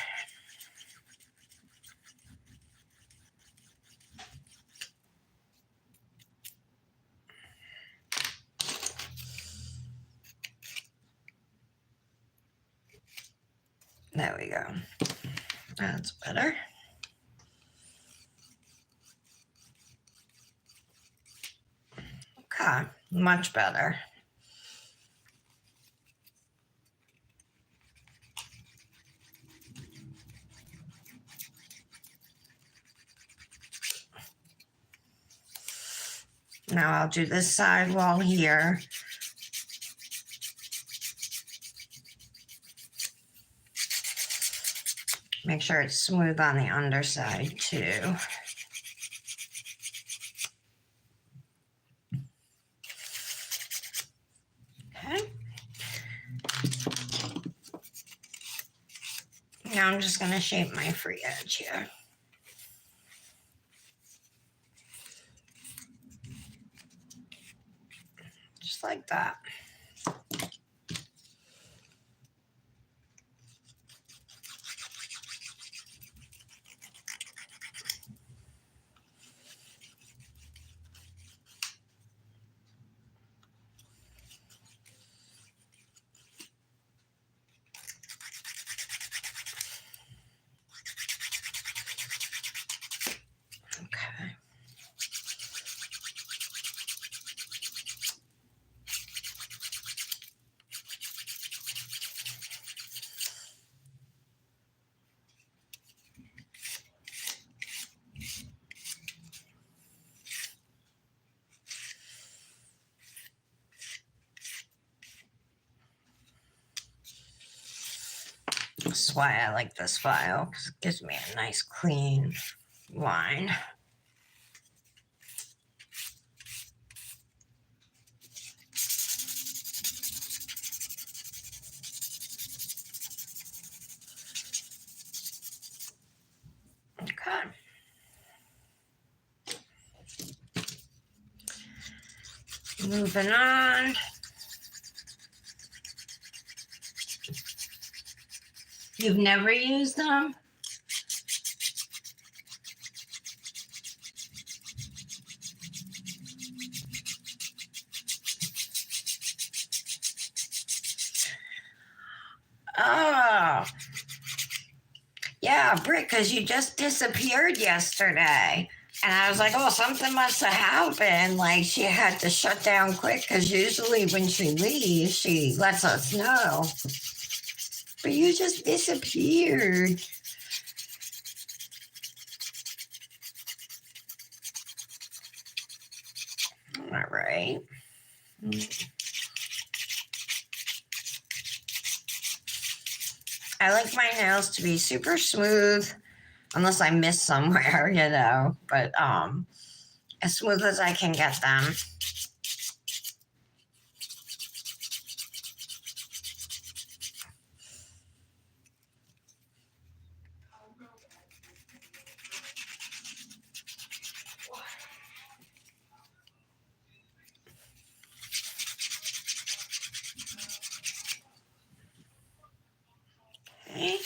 There we go. That's better. Okay, much better. Now I'll do this side wall here. Make sure it's smooth on the underside too. Okay. Now I'm just going to shape my free edge here. Just like that. Okay. That's why I like this file, because it gives me a nice clean line. Okay. Moving on. You've never used them? Oh, yeah, Britt, because you just disappeared yesterday. And I was like, oh, something must have happened. Like she had to shut down quick because usually when she leaves, she lets us know. But you just disappeared. All right. I like my nails to be super smooth, unless I miss somewhere, you know, but as smooth as I can get them. Okay.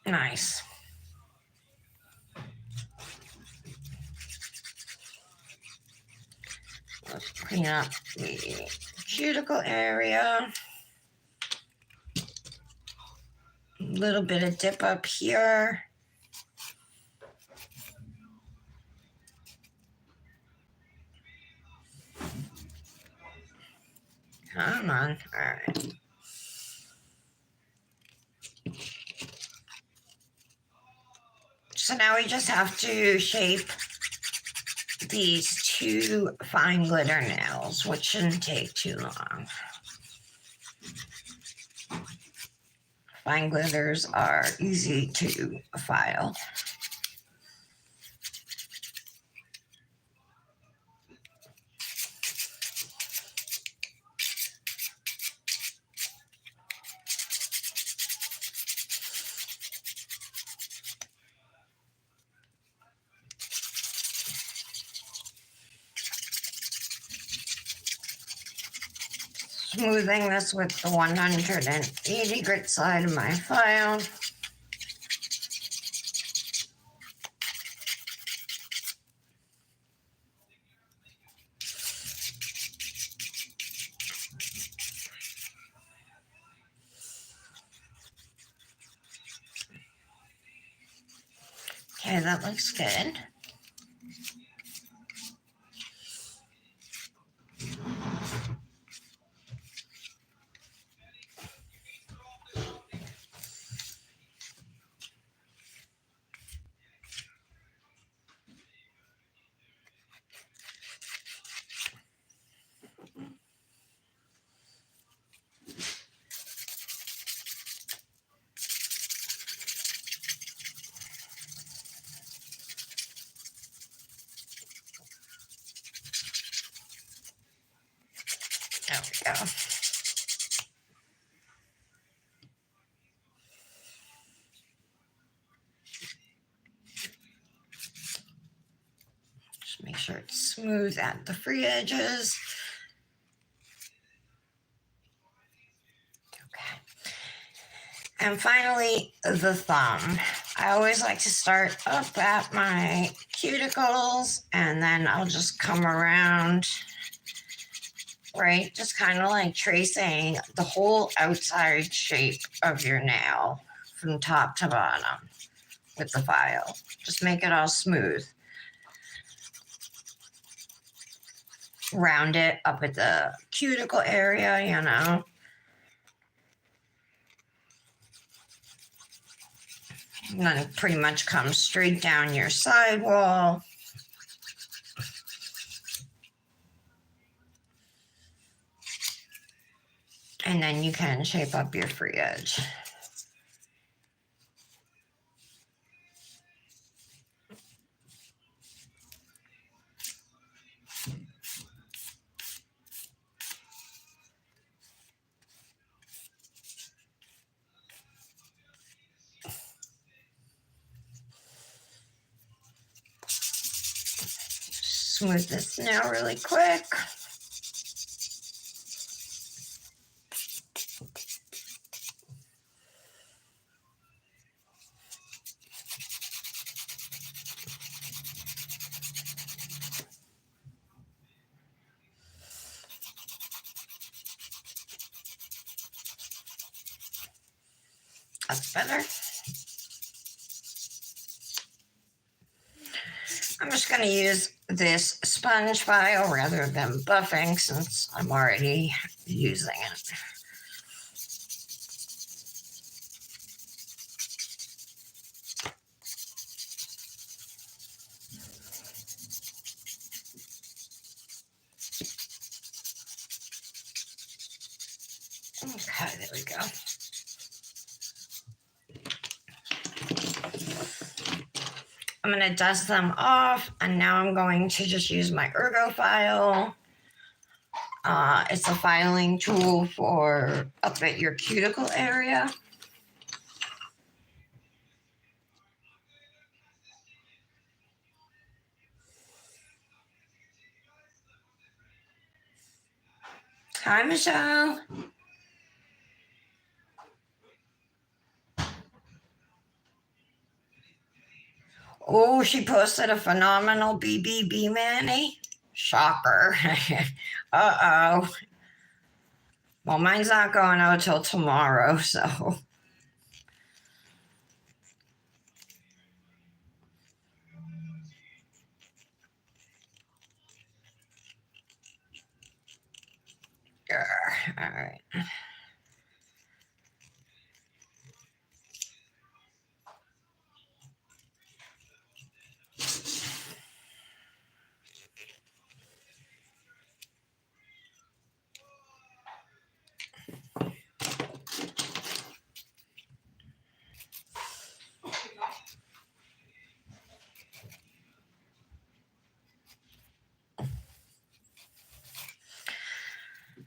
Nice. Let's clean up the cuticle area. A little bit of dip up here. Come on. All right. So now we just have to shape these two fine glitter nails, which shouldn't take too long. Fine glitters are easy to file. Smoothing this with the 180 grit side of my file. Okay, that looks good. There we go. Just make sure it's smooth at the free edges. Okay. And finally, the thumb. I always like to start up at my cuticles and then I'll just come around, right? Just kind of like tracing the whole outside shape of your nail from top to bottom with the file. Just make it all smooth. Round it up at the cuticle area, you know. And then it pretty much comes straight down your sidewall. And then you can shape up your free edge. Smooth this nail really quick. That's better. I'm just going to use this sponge file rather than buffing since I'm already using it. Okay, there we go. I'm going to dust them off, and now I'm going to just use my Ergo file. It's a filing tool for up at your cuticle area. Hi, Michelle. Oh, she posted a phenomenal BBB Manny. Shocker. Uh-oh. Well, mine's not going out till tomorrow, so. All right.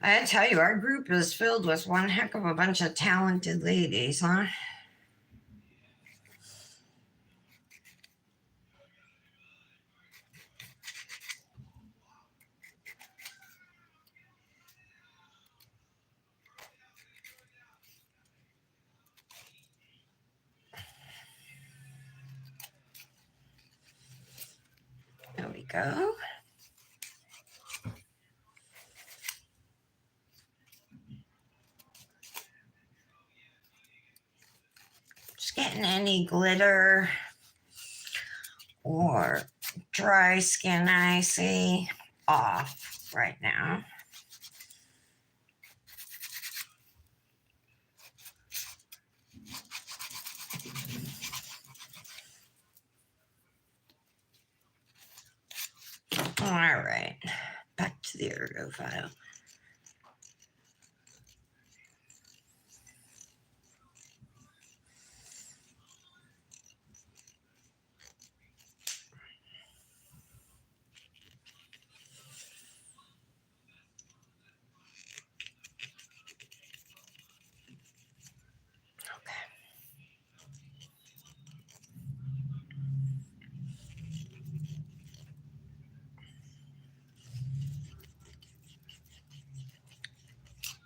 I tell you, our group is filled with one heck of a bunch of talented ladies, huh? There we go. Just getting any glitter or dry skin I see off right now. All right, back to the ergo file.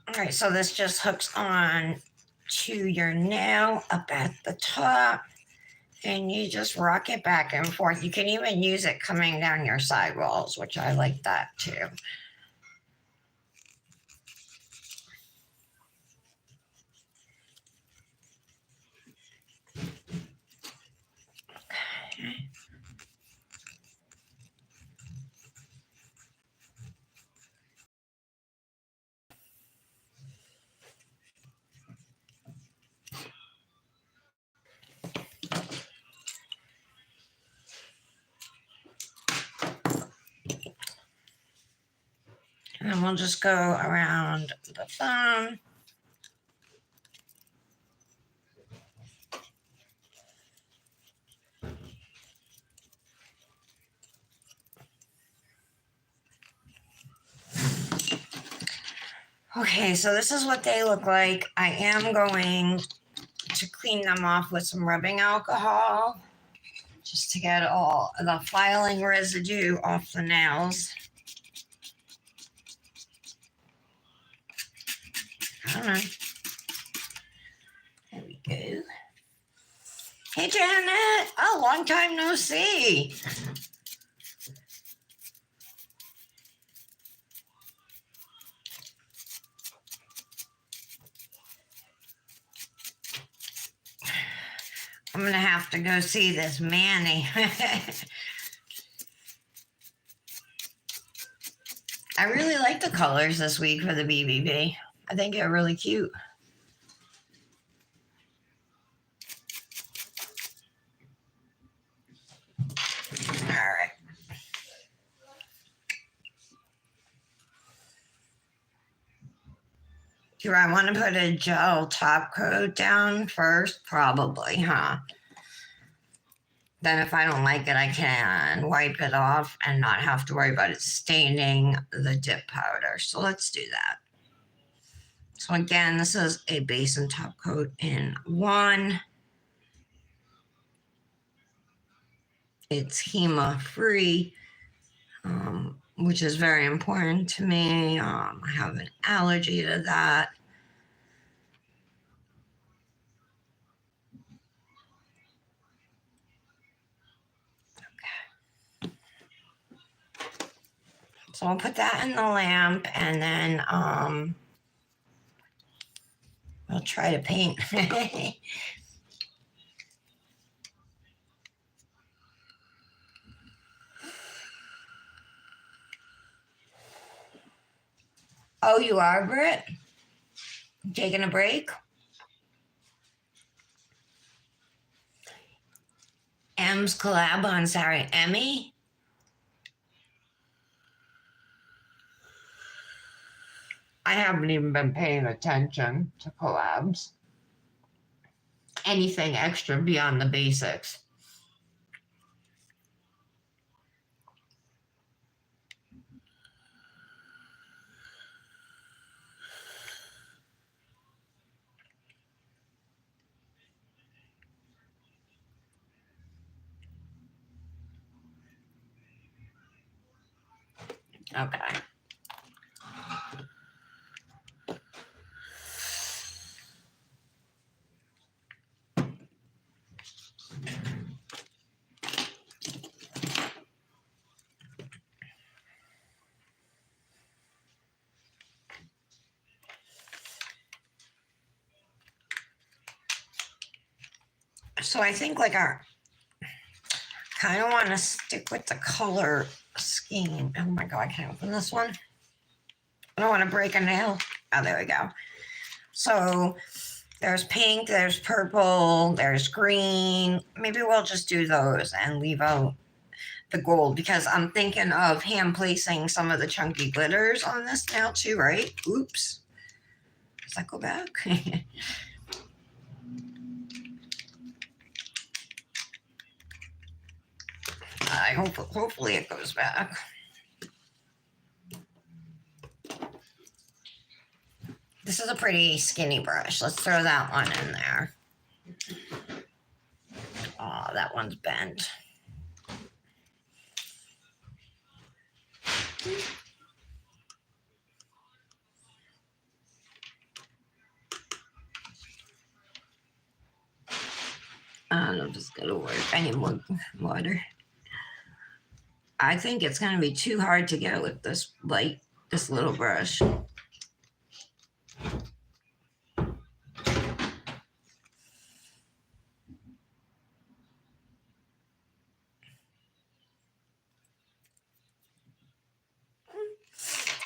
All right, so this just hooks on to your nail up at the top, and you just rock it back and forth. You can even use it coming down your sidewalls, which I like that too. Okay. And then we'll just go around the thumb. Okay, so this is what they look like. I am going to clean them off with some rubbing alcohol just to get all the filing residue off the nails. All right. There we go. Hey, Janet. Oh, long time no see. I'm going to have to go see this Manny. I really like the colors this week for the BBB. I think they're really cute. All right. Do I want to put a gel top coat down first? Probably, huh? Then if I don't like it, I can wipe it off and not have to worry about it staining the dip powder. So let's do that. So again, this is a base and top coat in one. It's HEMA free, which is very important to me. I have an allergy to that. So I'll put that in the lamp and then I'll try to paint. Oh, you are, Britt? Taking a break? M's collab on Saturday. Emmy? I haven't even been paying attention to collabs. Anything extra beyond the basics. Okay. So I think like our kind of want to stick with the color scheme. Oh my god, I can't open this one. I don't want to break a nail. Oh, there we go. So there's pink, there's purple, there's green. Maybe we'll just do those and leave out the gold because I'm thinking of hand placing some of the chunky glitters on this now too, right? Oops. Does that go back? Hopefully it goes back. This is a pretty skinny brush. Let's throw that one in there. Oh, that one's bent. I'm just gonna work. I need more water. I think it's gonna be too hard to get with this this little brush.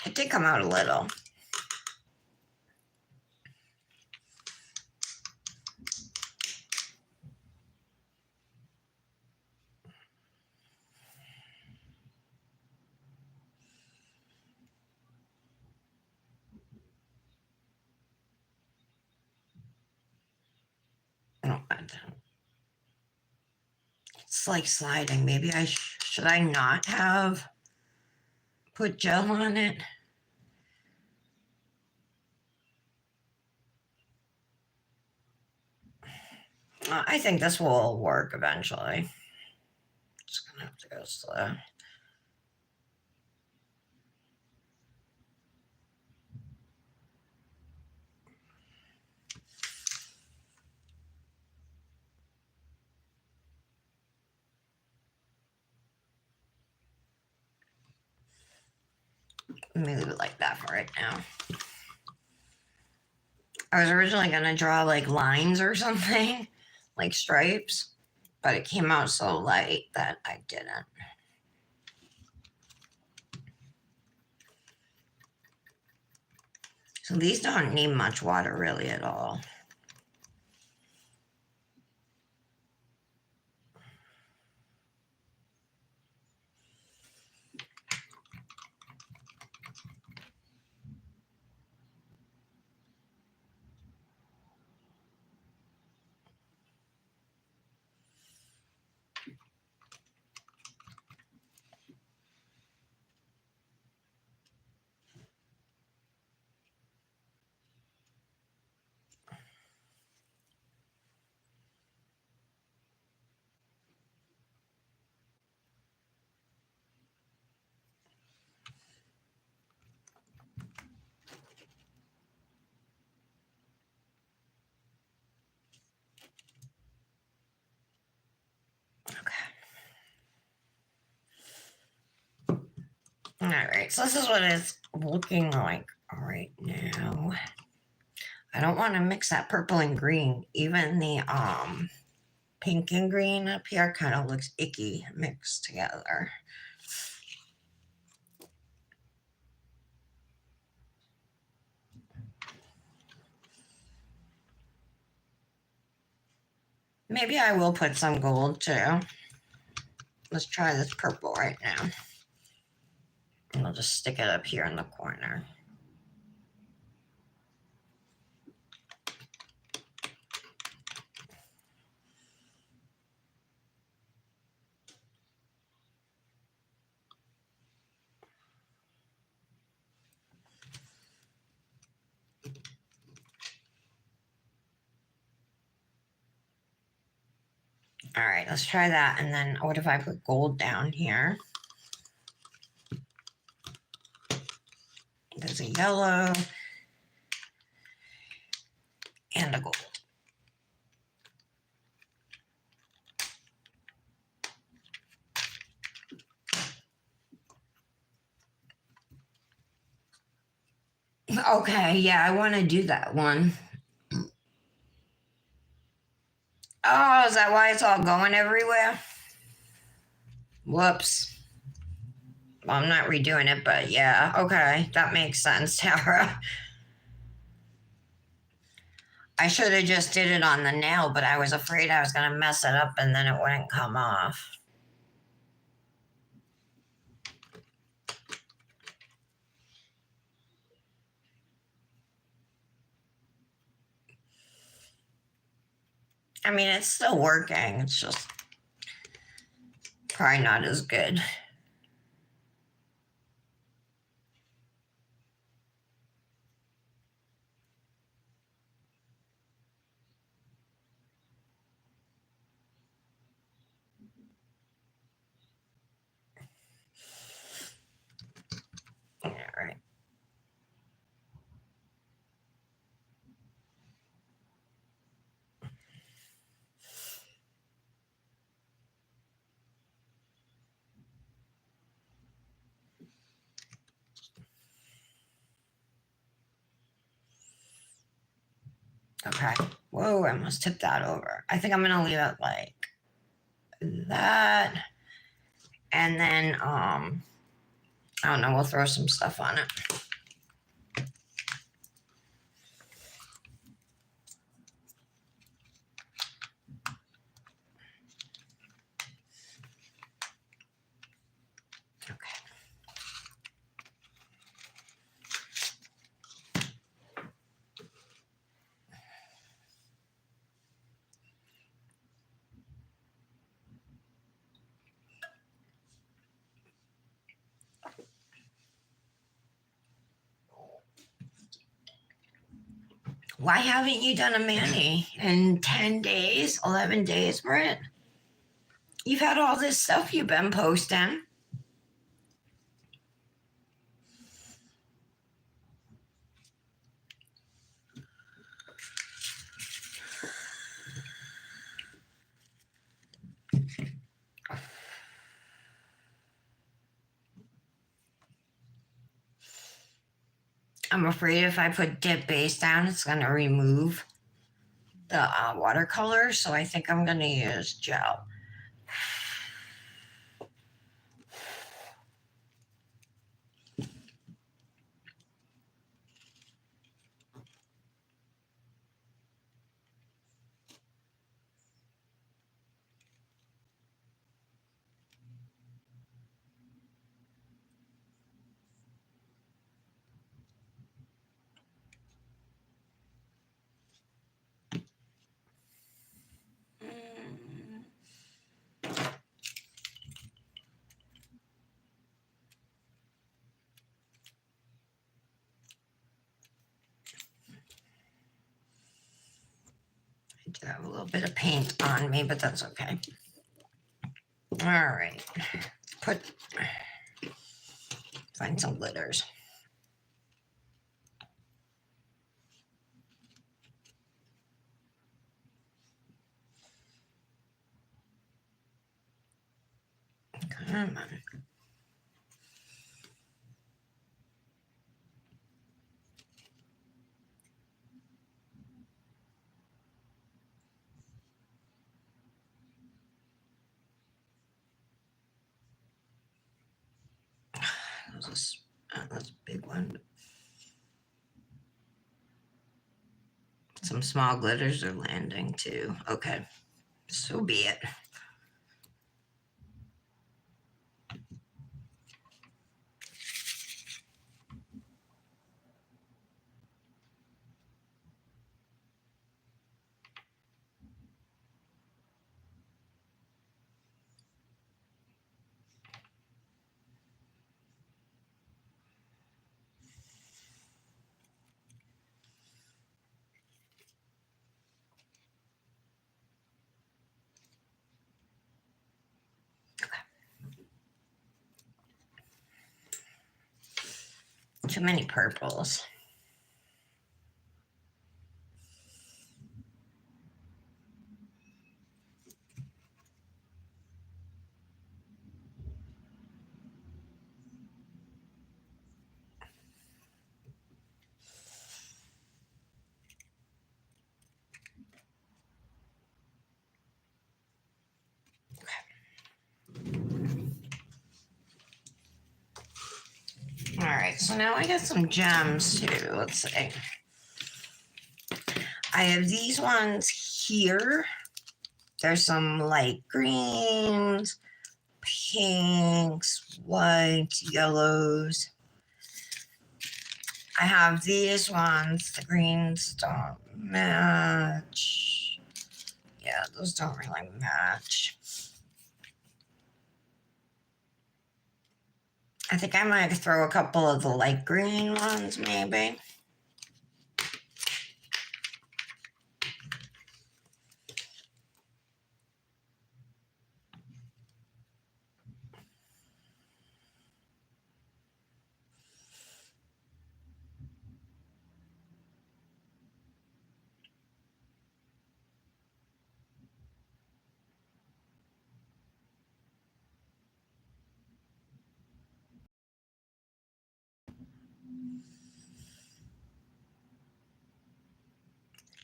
It did come out a little. Oh, it's like sliding. Maybe should I not have put gel on it? I think this will work eventually. Just gonna have to go slow. Let me leave it like that for right now. I was originally gonna draw like lines or something, like stripes, but it came out so light that I didn't. So these don't need much water really at all. All right, so this is what it's looking like right now. I don't want to mix that purple and green. Even the pink and green up here kind of looks icky mixed together. Maybe I will put some gold too. Let's try this purple right now. And I'll just stick it up here in the corner. All right, let's try that. And then what if I put gold down here? There's a yellow and a gold. Okay, yeah, I want to do that one. Oh, is that why it's all going everywhere? Whoops. Well, I'm not redoing it, but yeah, okay, that makes sense, Tara. I should have just did it on the nail, but I was afraid I was going to mess it up and then it wouldn't come off. I mean, it's still working. It's just probably not as good. All right. Okay. Whoa, I almost tipped that over. I think I'm going to leave it like that. And then, I don't know, we'll throw some stuff on it. Why haven't you done a mani in 10 days, 11 days, Britt? You've had all this stuff you've been posting. I'm afraid if I put dip base down, it's going to remove the watercolor. So I think I'm going to use gel. I do have a little bit of paint on me, but that's okay. All right. Find some glitters. Come on. That's a big one. Some small glitters are landing too. Okay, so be it. Too many purples. All right, so now I got some gems too. Let's see. I have these ones here. There's some light greens, pinks, whites, yellows. I have these ones. The greens don't match. Yeah, those don't really match. I think I might throw a couple of the light green ones, maybe.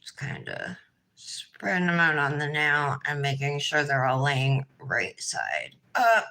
Just kind of spreading them out on the nail and making sure they're all laying right side up.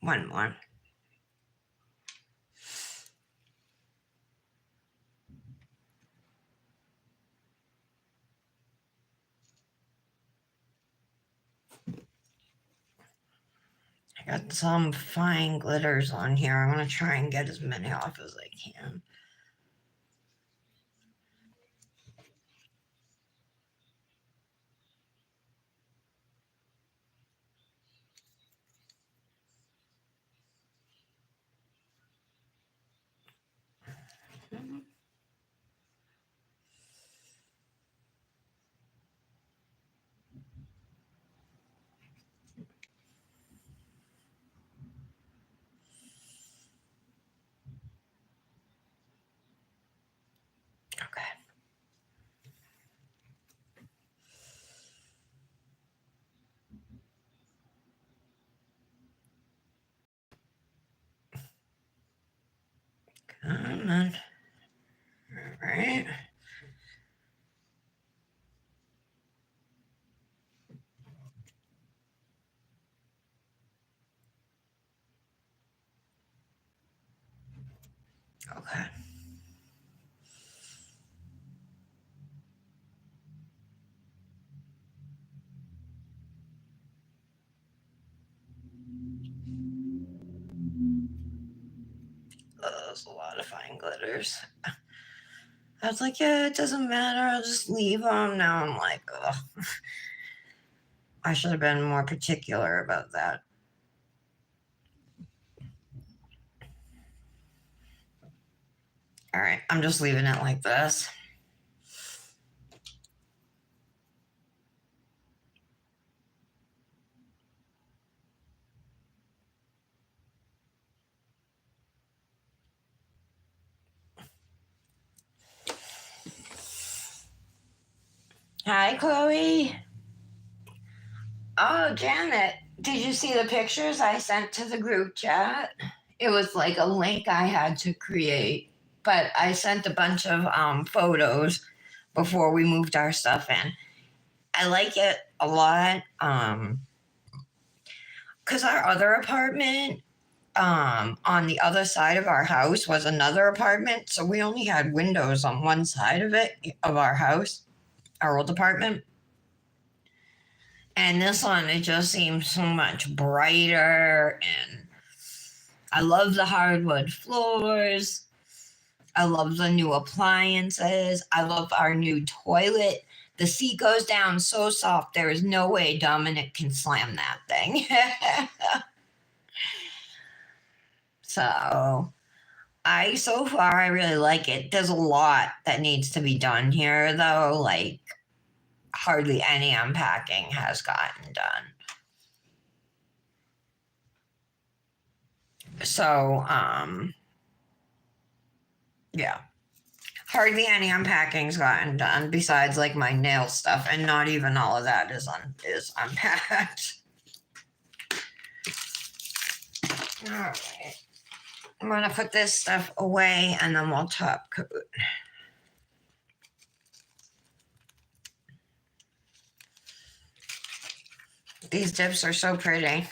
One more. I got some fine glitters on here. I'm going to try and get as many off as I can. Okay. Come on. All right. Okay. Oh, there's a lot of fine glitters. I was like, yeah, it doesn't matter. I'll just leave them. Now I'm like, oh, I should have been more particular about that. All right, I'm just leaving it like this. Hi, Chloe. Oh, Janet, did you see the pictures I sent to the group chat? It was like a link I had to create, but I sent a bunch of photos before we moved our stuff in. I like it a lot because our other apartment on the other side of our house was another apartment, so we only had windows on one side of it of our house, our old apartment. And this one, it just seems so much brighter. And I love the hardwood floors. I love the new appliances. I love our new toilet. The seat goes down so soft, there is no way Dominic can slam that thing. So, so far, I really like it. There's a lot that needs to be done here, though. Like, hardly any unpacking has gotten done. So, yeah, hardly any unpacking's gotten done besides like my nail stuff, and not even all of that is unpacked. All right, I'm gonna put this stuff away and then we'll top coat. These dips are so pretty.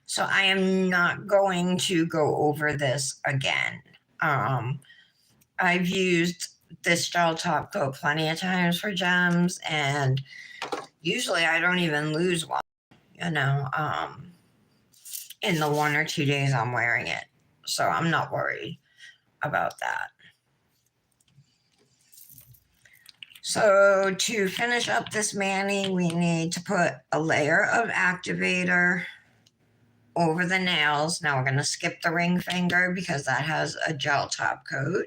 So I am not going to go over this again. I've used this gel top coat plenty of times for gems, and usually I don't even lose one, you know, in the 1 or 2 days I'm wearing it. So I'm not worried about that. So to finish up this mani, we need to put a layer of activator over the nails. Now we're going to skip the ring finger because that has a gel top coat.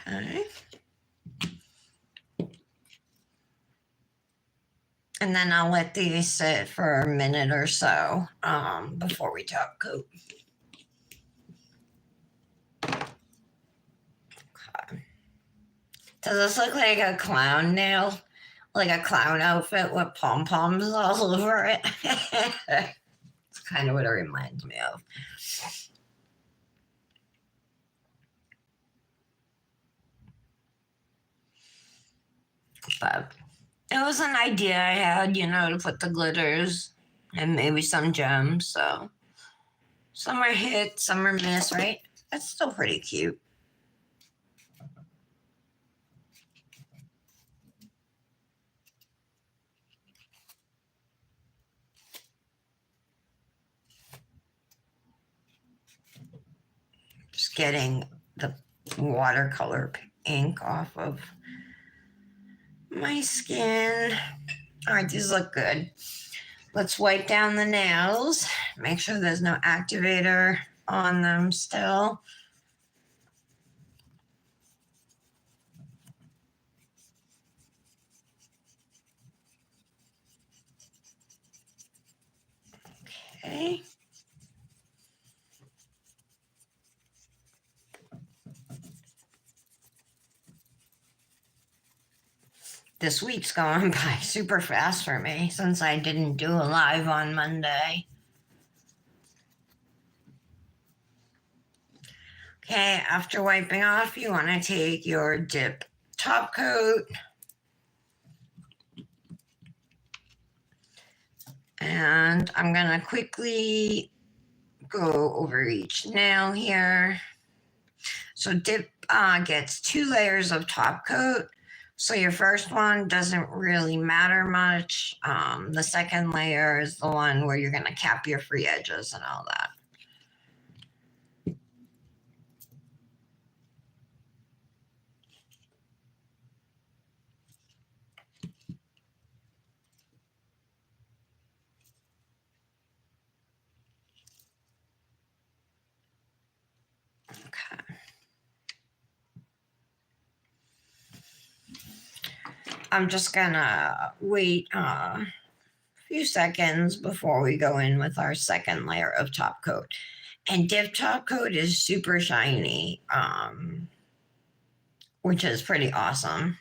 Okay. And then I'll let these sit for a minute or so before we top coat. Okay. Does this look like a clown nail? Like a clown outfit with pom-poms all over it? It's kind of what it reminds me of. But it was an idea I had, to put the glitters and maybe some gems. So some are hit, some are miss, right? It's still pretty cute. Just getting the watercolor ink off of my skin. All right, these look good. Let's wipe down the nails. Make sure there's no activator on them still. Okay. This week's going by super fast for me since I didn't do a live on Monday. Okay, after wiping off, you want to take your dip top coat and I'm going to quickly go over each nail here. So dip gets 2 layers of top coat. So your first one doesn't really matter much. The second layer is the one where you're going to cap your free edges and all that. Okay. I'm just gonna wait a few seconds before we go in with our second layer of top coat. And dip top coat is super shiny, which is pretty awesome.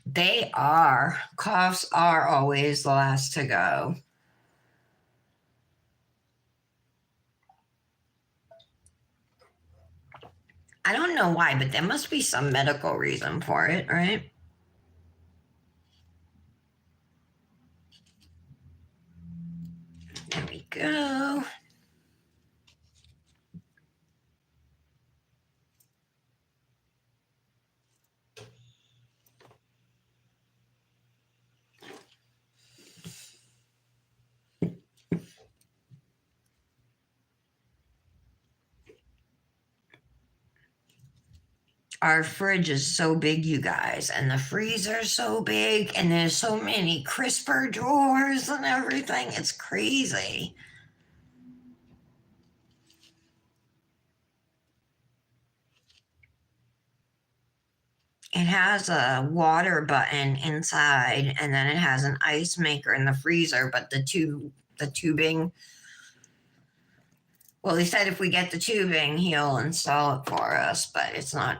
They are. Coughs are always the last to go. I don't know why, but there must be some medical reason for it, right? There we go. Our fridge is so big, you guys, and the freezer's so big, and there's so many crisper drawers and everything. It's crazy. It has a water button inside, and then it has an ice maker in the freezer, but the tubing. Well, he said if we get the tubing, he'll install it for us, but it's not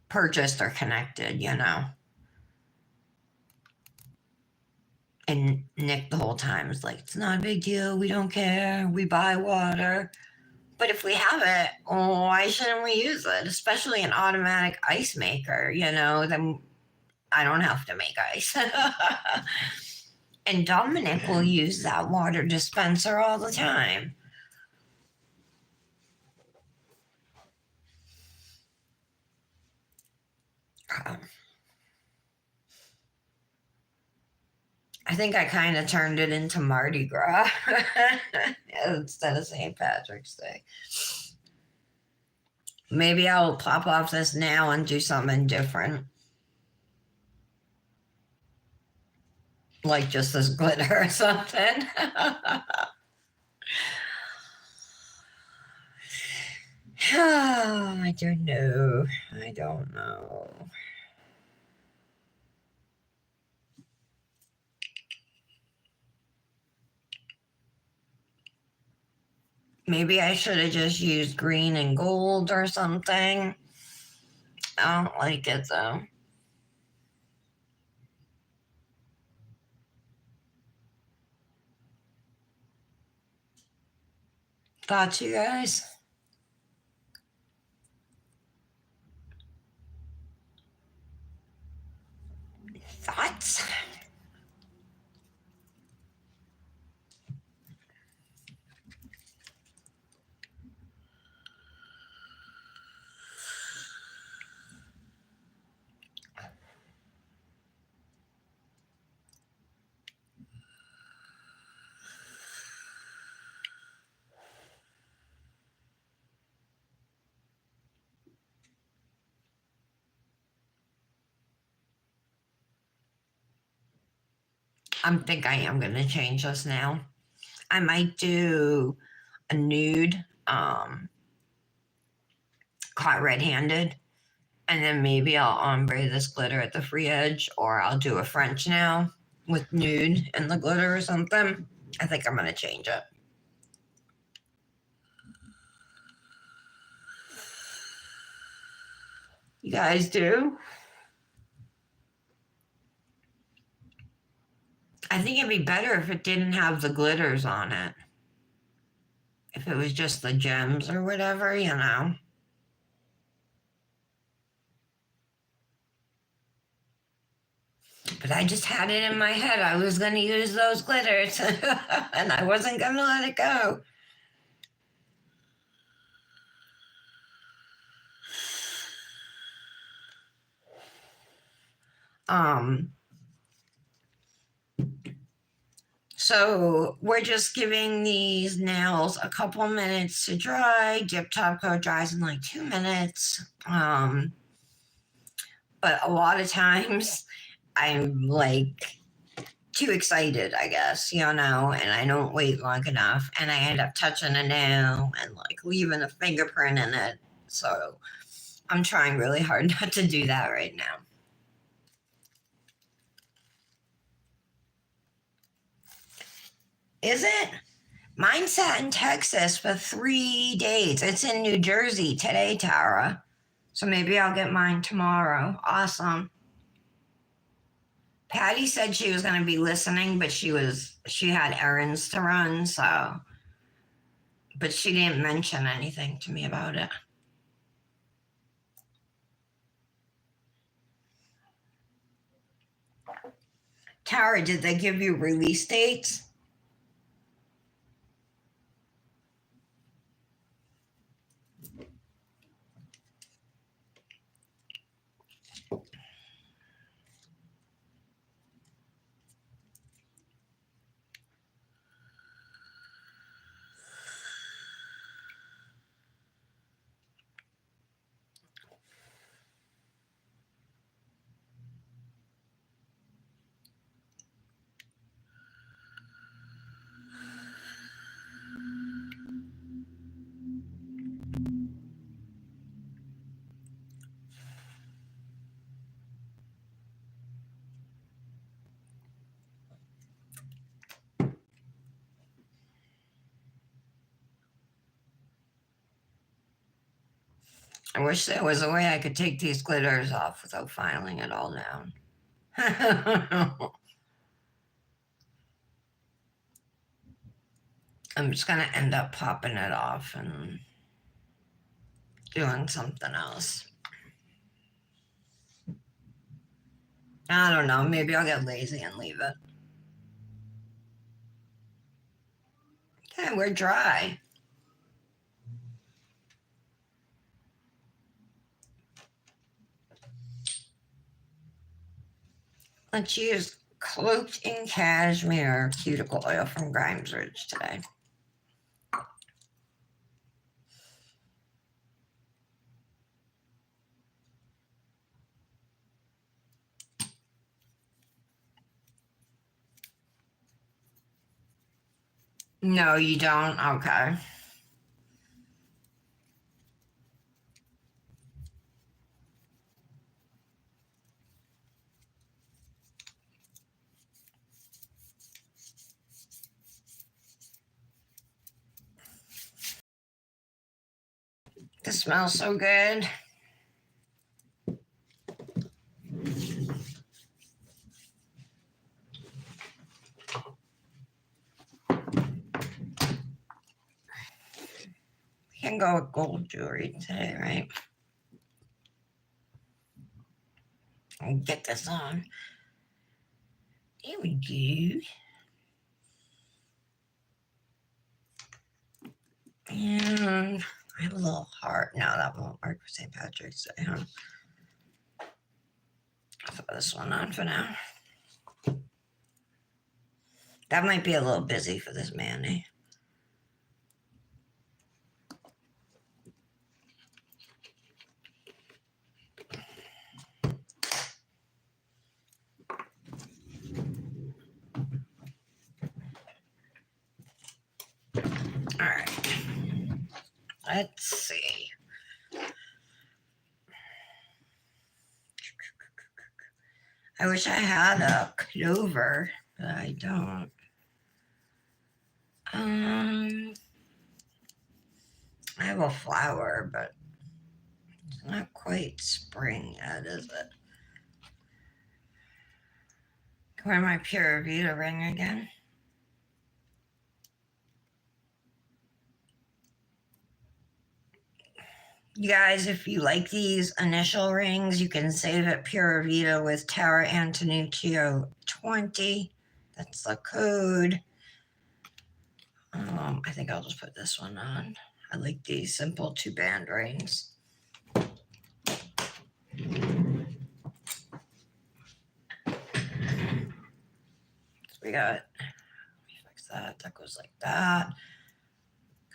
purchased or connected, you know. And Nick the whole time is like, it's not a big deal. We don't care. We buy water. But if we have it, why shouldn't we use it? Especially an automatic ice maker, you know, then I don't have to make ice. And Dominic will use that water dispenser all the time. I think I kind of turned it into Mardi Gras instead of St. Patrick's Day. Maybe I'll pop off this now and do something different. Like just this glitter or something. I don't know. I don't know. Maybe I should have just used green and gold or something. I don't like it though. Thoughts, you guys? Thoughts? I think I am going to change this now. I might do a nude, caught red-handed, and then maybe I'll ombre this glitter at the free edge, or I'll do a French now with nude and the glitter or something. I think I'm going to change it. You guys do? I think it'd be better if it didn't have the glitters on it. If it was just the gems or whatever, you know. But I just had it in my head I was going to use those glitters and I wasn't going to let it go. So we're just giving these nails a couple minutes to dry. Dip top coat dries in like 2 minutes. But a lot of times I'm like too excited, I guess, and I don't wait long enough, and I end up touching a nail and like leaving a fingerprint in it. So I'm trying really hard not to do that right now. Is it? Mine sat in Texas for 3 days. It's in New Jersey today, Tara. So maybe I'll get mine tomorrow. Awesome. Patty said she was going to be listening, but she had errands to run, so but she didn't mention anything to me about it. Tara, did they give you release dates? I wish there was a way I could take these glitters off without filing it all down. I'm just going to end up popping it off and doing something else. I don't know. Maybe I'll get lazy and leave it. Okay, we're dry. Let's use Cloaked in Cashmere cuticle oil from Grimes Ridge today. No, you don't? Okay. This smells so good. We can go with gold jewelry today, right? I'll get this on. There we go. And I have a little heart. No, that won't work for St. Patrick's Day, huh? I'll throw this one on for now. That might be a little busy for this Manny. All right. Let's see. I wish I had a clover, but I don't. I have a flower, but it's not quite spring yet, is it? Can I wear my Pura Vida ring again? You guys, if you like these initial rings, you can save it Pura Vida with Tara Antonuccio 20. That's the code. I think I'll just put this one on. I like these simple 2-band rings. So we got, let me fix that. That goes like that.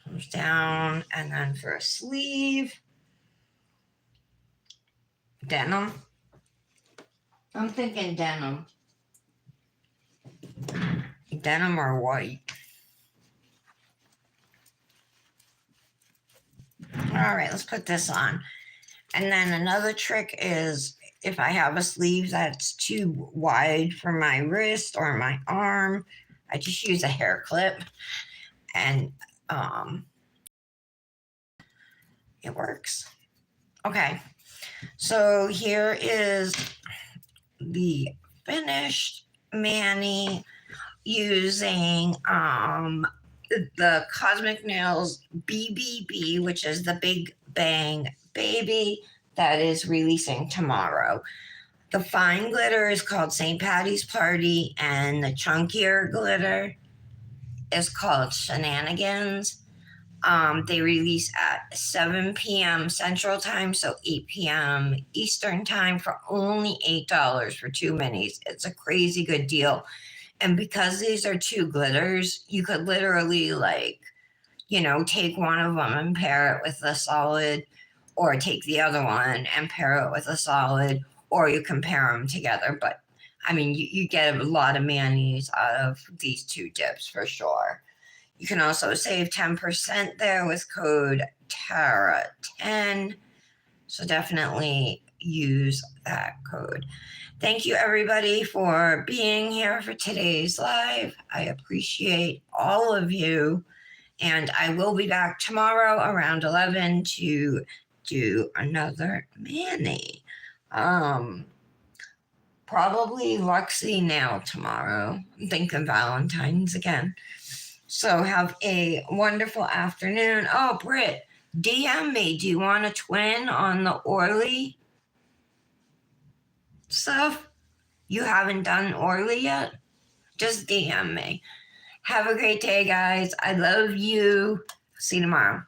Comes down, and then for a sleeve, denim. I'm thinking denim. Denim or white. All right, let's put this on. And then another trick is if I have a sleeve that's too wide for my wrist or my arm, I just use a hair clip and it works. Okay, so here is the finished mani using the Cosmic Nails BBB, which is the Big Bang Baby that is releasing tomorrow. The fine glitter is called St. Patty's Party, and the chunkier glitter is called Shenanigans. They release at 7 p.m. Central Time, so 8 p.m. Eastern Time for only $8 for 2 minis. It's a crazy good deal. And because these are 2 glitters, you could literally take one of them and pair it with a solid, or take the other one and pair it with a solid, or you can pair them together. But I mean, you get a lot of manis out of these 2 dips for sure. You can also save 10% there with code TARA10. So definitely use that code. Thank you, everybody, for being here for today's live. I appreciate all of you. And I will be back tomorrow around 11 to do another mani. Probably Luxie Nail tomorrow. I'm thinking Valentine's again. So have a wonderful afternoon. Oh, Britt, DM me. Do you want a twin on the Orly stuff? You haven't done Orly yet? Just DM me. Have a great day, guys. I love you. See you tomorrow.